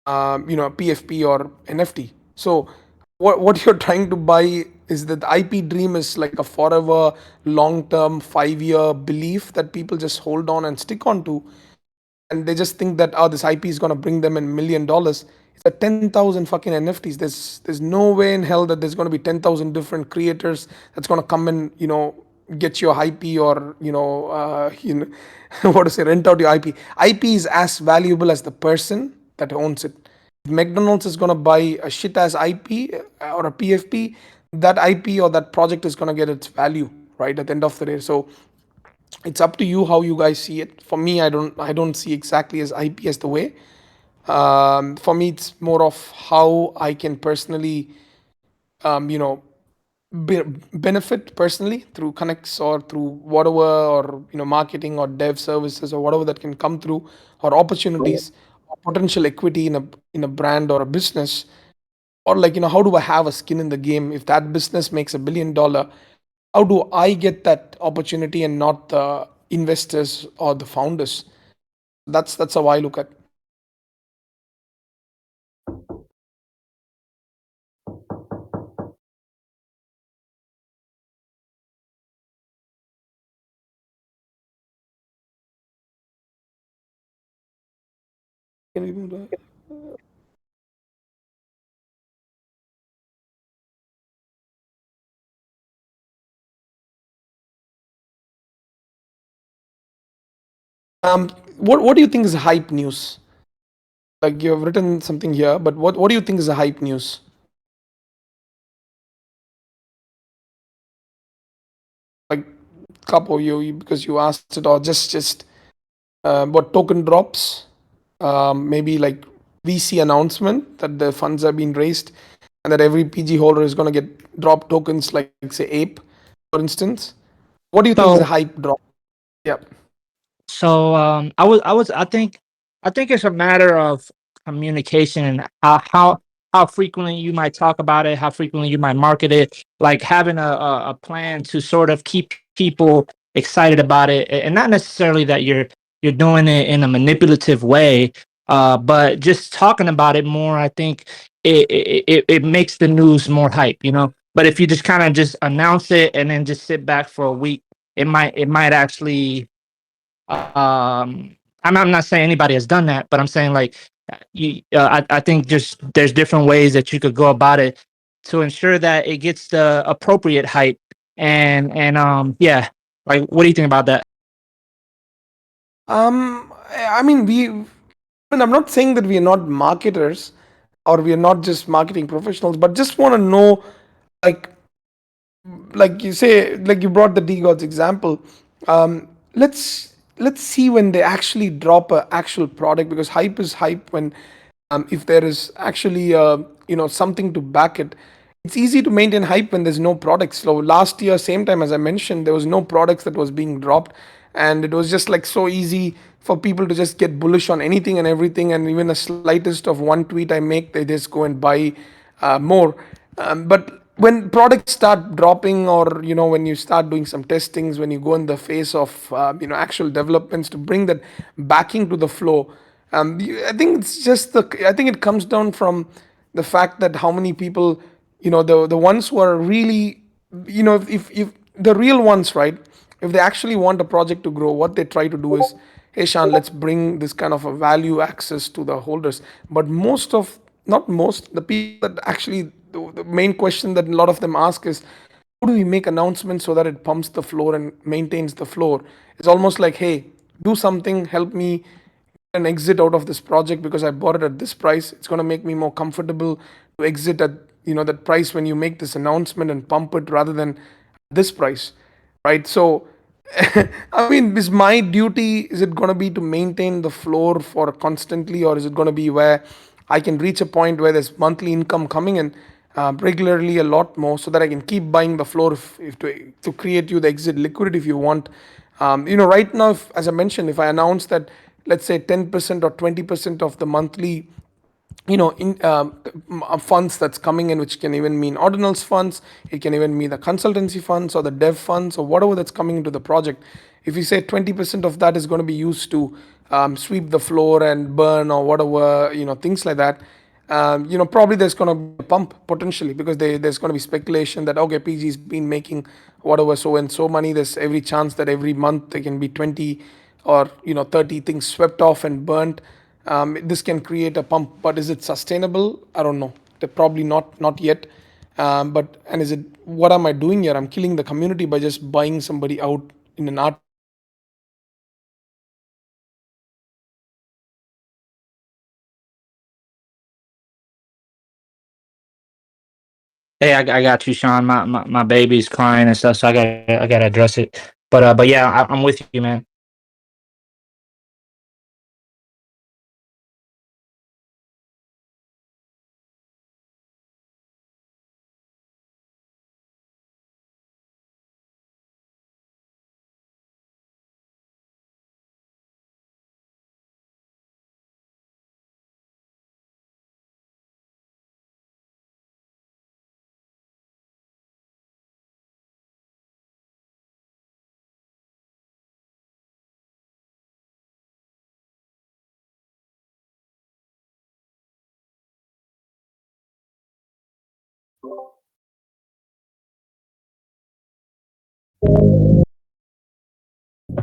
PFP or NFT. So what you're trying to buy is that the IP dream is like a forever, long term, 5-year belief that people just hold on and stick on to. and they just think that, oh, this IP is going to bring them $1 million. It's a 10,000 fucking NFTs. There's no way in hell that there's going to be 10,000 different creators that's going to come and get your IP, or what to say, rent out your IP. IP is as valuable as the person that owns it. If McDonald's is going to buy a shit ass IP or a PFP, that IP or that project is going to get its value, right, at the end of the day. So it's up to you how you guys see it. For me, I don't see exactly as IP as the way. For me, it's more of how I can personally, um, you know, be, benefit personally through connects or through whatever, or marketing or dev services or whatever that can come through, or opportunities or potential equity in a brand or a business, or like how do I have a skin in the game if that business makes $1 billion? How do I get that opportunity and not the investors or the founders? That's how I look at. Can we move that? What do you think is hype news? Like, you have written something here, but what do you think is a hype news? Like, couple because you asked it, or just what token drops? Maybe like VC announcement that the funds have been raised, and that every PG holder is going to get drop tokens, like say Ape, for instance. What do you think is a So hype drop? Yeah. I think it's a matter of communication and how frequently you might talk about it, how frequently you might market it, like having a plan to sort of keep people excited about it, and not necessarily that you're doing it in a manipulative way, but just talking about it more. I think it makes the news more hype. But if you just kind of just announce it and then just sit back for a week, it might actually I'm not saying anybody has done that, but I'm saying like I think just there's different ways that you could go about it to ensure that it gets the appropriate hype. And yeah, like what do you think about that? I mean, I'm not saying that we are not marketers or we are not just marketing professionals, but just want to know, like, you say, like you brought the D-Gods example. Let's see when they actually drop a actual product, because hype is hype when, if there is actually something to back it. It's easy to maintain hype when there's no products. So last year, same time as I mentioned, there was no products that was being dropped, and it was just like so easy for people to just get bullish on anything and everything, and even the slightest of one tweet I make, they just go and buy more. But when products start dropping, or when you start doing some testings, when you go in the face of actual developments to bring that backing to the flow, I think I think it comes down from the fact that how many people, the ones who are really, if the real ones, right, if they actually want a project to grow, what they try to do is, hey Shan, let's bring this kind of a value access to the holders. But not most, the people that actually, the main question that a lot of them ask is, how do we make announcements so that it pumps the floor and maintains the floor? It's almost like, hey, do something, help me an exit out of this project because I bought it at this price. It's going to make me more comfortable to exit at that price when you make this announcement and pump it, rather than this price, right? So, I mean, is my duty, is it going to be to maintain the floor for constantly, or is it going to be where I can reach a point where there's monthly income coming in regularly a lot more, so that I can keep buying the floor, if to create you the exit liquidity if you want. Right now, as I mentioned, if I announce that, let's say 10% or 20% of the monthly in funds that's coming in, which can even mean ordinals funds, it can even mean the consultancy funds or the dev funds or whatever that's coming into the project. If you say 20% of that is going to be used to sweep the floor and burn or whatever, things like that, probably there's going to be a pump potentially, because there's going to be speculation that, okay, PG's been making whatever so and so money. There's every chance that every month there can be 20 or 30 things swept off and burnt. This can create a pump, but is it sustainable? I don't know. Probably not yet. But and is it, what am I doing here? I'm killing the community by just buying somebody out in an artificial way. Hey, I got you, Sean. My baby's crying and stuff, so I gotta address it. But yeah, I'm with you, man.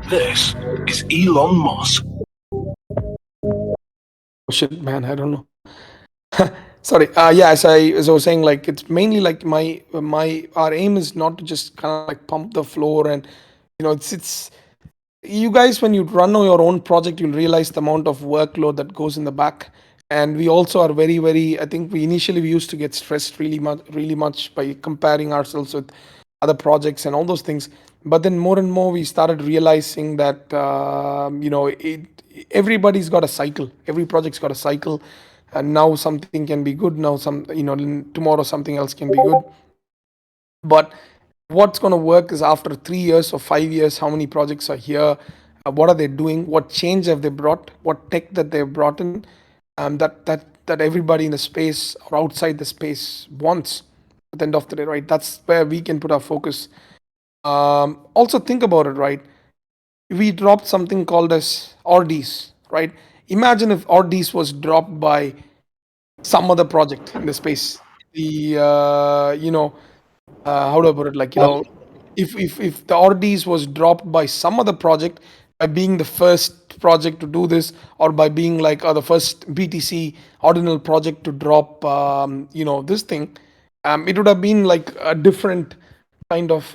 This is Elon Musk. Oh shit, man, I don't know. Sorry. Yeah, as I was saying, like it's mainly like my our aim is not to just kind of like pump the floor, and it's you guys, when you run on your own project, you'll realize the amount of workload that goes in the back. And we also are very, I think we used to get stressed really much by comparing ourselves with other projects and all those things. But then more and more we started realizing that everybody's got a cycle, every project's got a cycle, and now something can be good, now tomorrow something else can be good. But what's going to work is after 3 years or 5 years, how many projects are here, what are they doing, what change have they brought, what tech that they've brought in, that everybody in the space or outside the space wants at the end of the day, right? That's where we can put our focus. Also think about it, right? We dropped something called as ords, right? Imagine if ords was dropped by some other project in the space. The how do I put it? Like, if the ords was dropped by some other project, by being the first project to do this, or by being like the first BTC ordinal project to drop, this thing, it would have been like a different kind of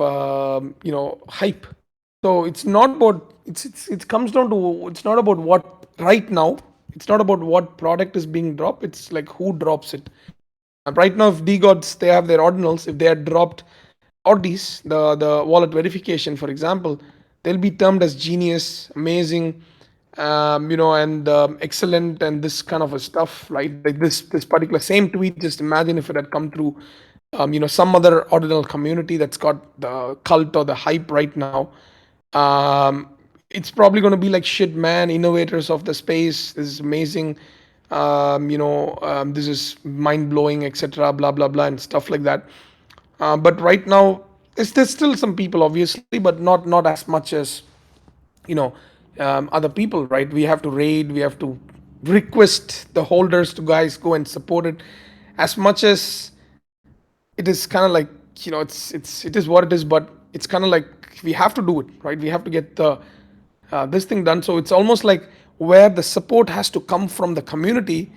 hype. So it's not about it comes down to, it's not about what right now. It's not about what product is being dropped. It's like who drops it. Right now, if DGods, they have their ordinals, if they had dropped ordis, the wallet verification, for example, they'll be termed as genius, amazing, and excellent, and this kind of a stuff, right? Like this particular same tweet. Just imagine if it had come through, some other ordinal community that's got the cult or the hype right now. Um, it's probably going to be like, shit, man, innovators of the space. This is amazing. This is mind blowing, etc. Blah blah blah, and stuff like that. But right now, there's still some people, obviously, but not as much as you know other people, right? We have to raid, we have to request the holders to guys go and support it. As much as it is kind of like, it is what it is, but it's kind of like we have to do it, right? We have to get the this thing done. So it's almost like where the support has to come from the community.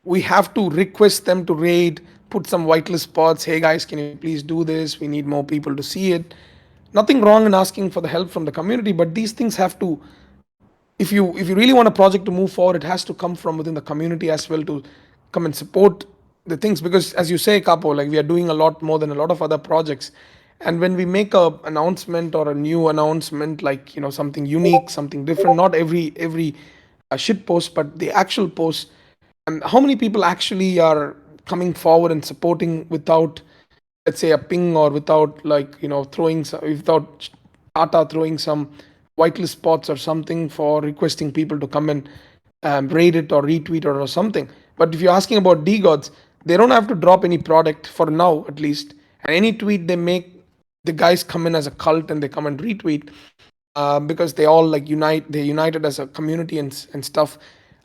We have to request them to raid, put some whitelist spots. Hey guys, can you please do this? We need more people to see it. Nothing wrong in asking for the help from the community, but these things have to, if you really want a project to move forward, it has to come from within the community as well, to come and support the things. Because as you say, Capo, like we are doing a lot more than a lot of other projects. And when we make a announcement or a new announcement, like something unique, something different, not every shit post, but the actual post, and how many people actually are coming forward and supporting without, let's say, a ping, or without, like, throwing some, without Tata throwing some whitelist spots or something for requesting people to come and raid it or retweet it or something. But if you're asking about DGods, they don't have to drop any product for now, at least. And any tweet they make, the guys come in as a cult and they come and retweet, because they all like they're united as a community and stuff.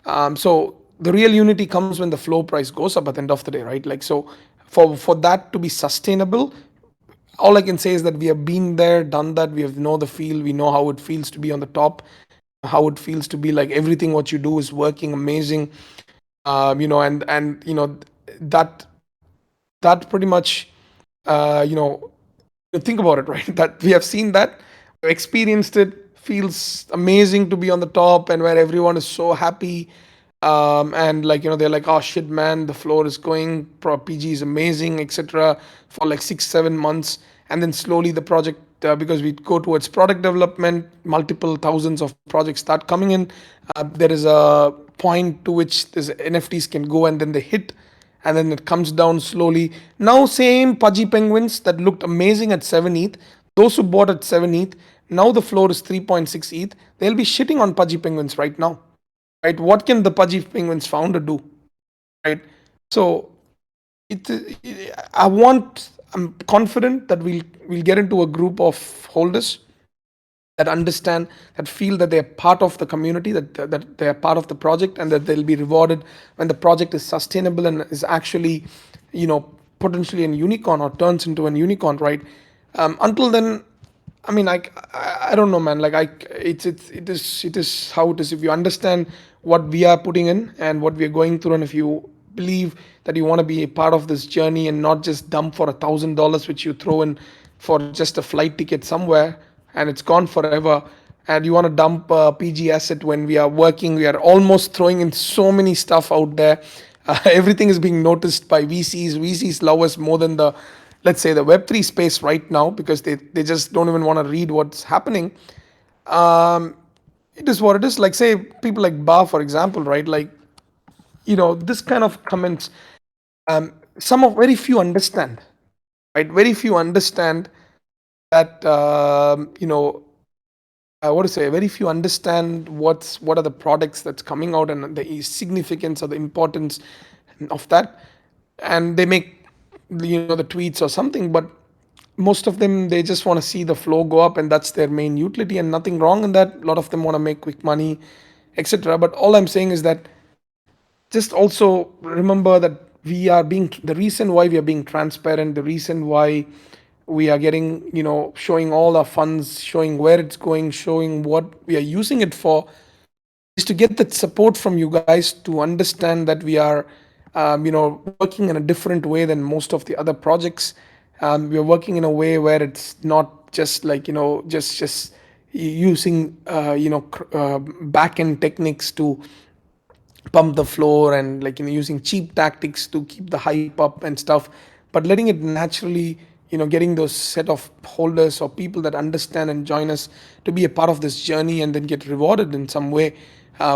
So the real unity comes when the floor price goes up at the end of the day, right? Like, so for that to be sustainable, all I can say is that we have been there, done that. We have know the feel. We know how it feels to be on the top. how it feels to be like everything what you do is working amazing. And that that pretty much, uh, you know, think about it, right? That we have seen that, we've experienced it, feels amazing to be on the top and where everyone is so happy. And like, they're like, oh shit, man, the floor is going, PG is amazing, etc., for like 6 7 months. And then slowly the project, because we go towards product development, multiple thousands of projects start coming in. There is a point to which this NFTs can go, and then they hit, and then it comes down slowly. Now, same pudgy penguins that looked amazing at 7 ETH, those who bought at 7 ETH, now the floor is 3.6 ETH. They'll be shitting on pudgy penguins right now, right? What can the pudgy penguins founder do, right? So, I'm confident that we'll get into a group of holders that understand, that feel that they're part of the community, that they're part of the project, and that they'll be rewarded when the project is sustainable and is actually, potentially an unicorn or turns into an unicorn, right? Until then, I mean, I don't know, man. Like, it is how it is. If you understand what we are putting in and what we are going through, and if you believe that you want to be a part of this journey and not just dump for $1,000 which you throw in for just a flight ticket somewhere and it's gone forever, and you want to dump a PG asset when we are working, we are almost throwing in so many stuff out there. Everything is being noticed by VCs. VCs love us more than the, let's say, the Web3 space right now, because they just don't even want to read what's happening. Um, it is what it is. Like, say, people like Ba, for example, right? Like, this kind of comments, some of very few understand, right? Very few understand that, what to say, very few understand what are the products that's coming out and the significance or the importance of that. And they make, the tweets or something, but most of them, they just want to see the flow go up, and that's their main utility, and nothing wrong in that. A lot of them want to make quick money, etc. But all I'm saying is that, just also remember that we are being, the reason why we are being transparent, the reason why we are getting, showing all our funds, showing where it's going, showing what we are using it for, is to get that support from you guys, to understand that we are, working in a different way than most of the other projects. We are working in a way where it's not just like, just using, back end techniques to pump the floor, and like, using cheap tactics to keep the hype up and stuff, but letting it naturally, getting those set of holders or people that understand and join us to be a part of this journey, and then get rewarded in some way,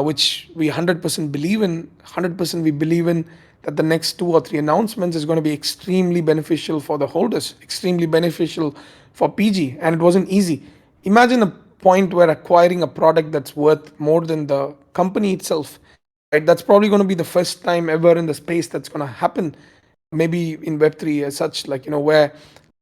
which we 100% believe in. 100% we believe in that the next 2 or 3 announcements is going to be extremely beneficial for the holders, extremely beneficial for PG. And it wasn't easy. Imagine a point where acquiring a product that's worth more than the company itself, right? That's probably going to be the first time ever in the space that's going to happen, maybe in Web3 as such, like, where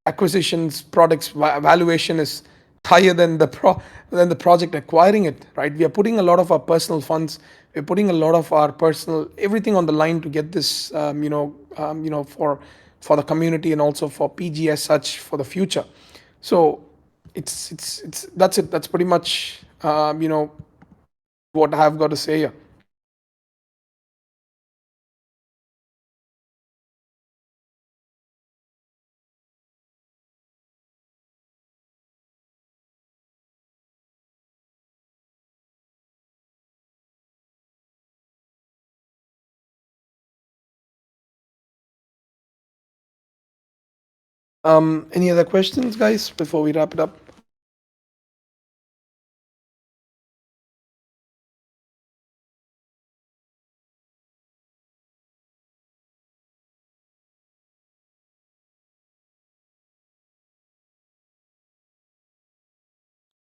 acquisitions, products, valuation is higher than than the project acquiring it, right? We are putting a lot of our personal funds, we're putting a lot of our personal everything on the line to get this, for the community, and also for PG as such, for the future. So it's that's it. That's pretty much, what I've got to say here. Any other questions, guys, before we wrap it up?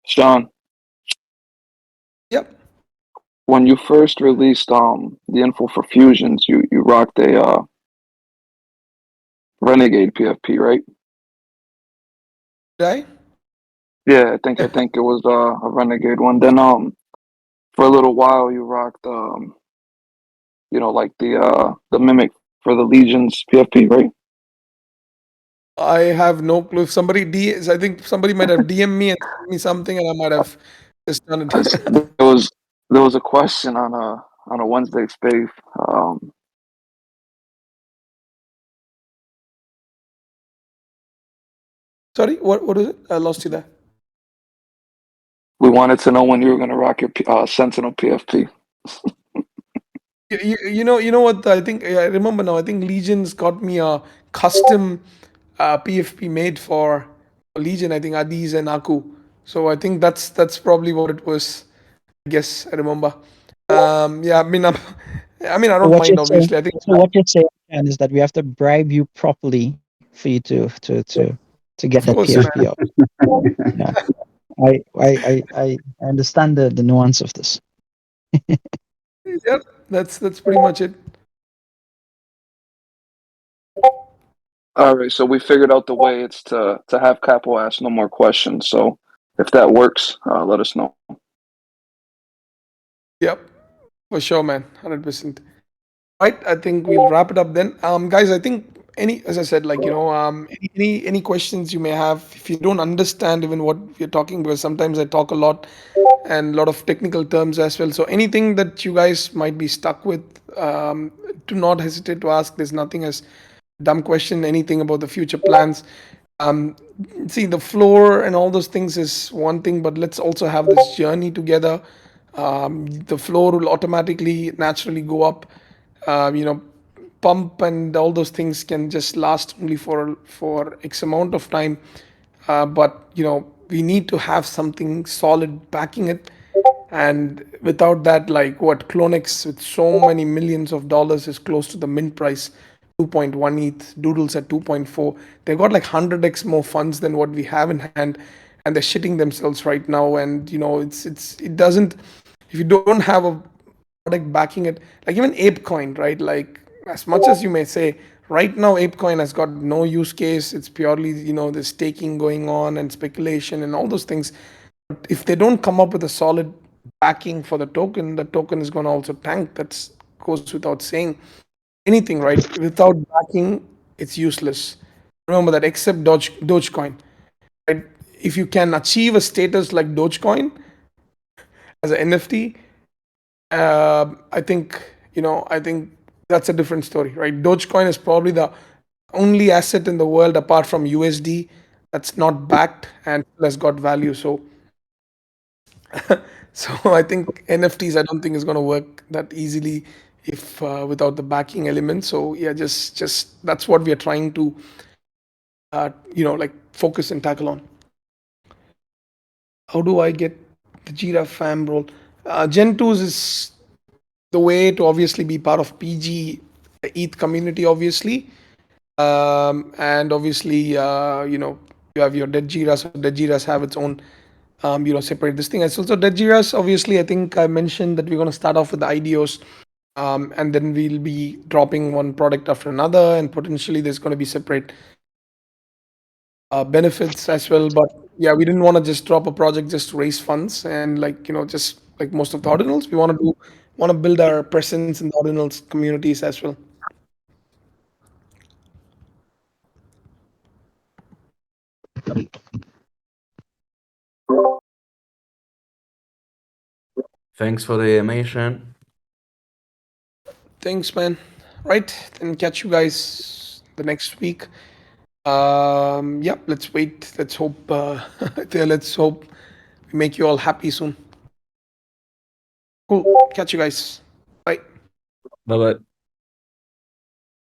Sean, Yep. when you first released the info for fusions, you rocked a Renegade PFP, right? Did I? Yeah, I think it was a Renegade one. Then for a little while you rocked like the mimic for the Legions PFP, right? I have no clue. If somebody I think somebody might have DM me and sent me something, and I might have Just done it. 'Cause there was a question on a Wednesday space. Sorry, what is it? I lost you there. We wanted to know when you were gonna rock your Sentinel PFP. You know what? I think I remember now. I think Legion's got me a custom PFP made for Legion. I think Adiz and Aku. So I think that's probably what it was. I guess I remember. Yeah, I mean, I mean, I So don't what you're mind. saying, Obviously, I think so what you're saying, Shan, is that we have to bribe you properly for you to get of that course, man. PFP up. Yeah, I understand the nuance of this. Yeah, that's pretty much it. All right, so we figured out the way. It's to have Capo ask no more questions. So if that works, let us know. Yep, for sure, man. 100%. Right, I think we'll wrap it up then. Guys, I think as I said, like, any questions you may have, if you don't understand even what we're talking, because sometimes I talk a lot and a lot of technical terms as well. So anything that you guys might be stuck with, do not hesitate to ask. There's nothing as dumb question, anything about the future plans. Um, See, the floor and all those things is one thing, but let's also have this journey together. The floor will automatically, naturally go up. You know, pump and all those things can just last only for X amount of time. But we need to have something solid backing it. And without that, like what Clonex with so many millions of dollars is close to the mint price, 2.1 ETH, Doodles at 2.4. They've got like 100x more funds than what we have in hand, and they're shitting themselves right now. And it doesn't. If you don't have a product backing it, like even ApeCoin, right? Like as much as you may say, right now ApeCoin has got no use case. It's purely the staking going on and speculation and all those things. But if they don't come up with a solid backing for the token is going to also tank. That goes without saying. Anything, right? Without backing, it's useless. Remember that, except Dogecoin, right? If you can achieve a status like Dogecoin as an NFT, I think that's a different story, right? Dogecoin is probably the only asset in the world apart from USD that's not backed and still has got value. So I think NFTs, I don't think is going to work that easily if without the backing element. So yeah, just that's what we are trying to like focus and tackle on. How do I get the Jira fam role? Gen2s is the way to obviously be part of PG ETH community, obviously. And obviously, you have your dead Jiras. So dead Jiras have its own, separate this thing. And so dead Jiras, obviously, I think I mentioned that we're going to start off with the IDOs. And then we'll be dropping one product after another, and potentially there's going to be separate benefits as well. But yeah, we didn't want to just drop a project just to raise funds and just like most of the ordinals, we want to build our presence in the ordinals communities as well. Thanks for the information. Thanks, man. Right, then catch you guys the next week. Yeah, let's wait. Let's hope. Let's hope we make you all happy soon. Cool. Catch you guys. Bye. Bye bye.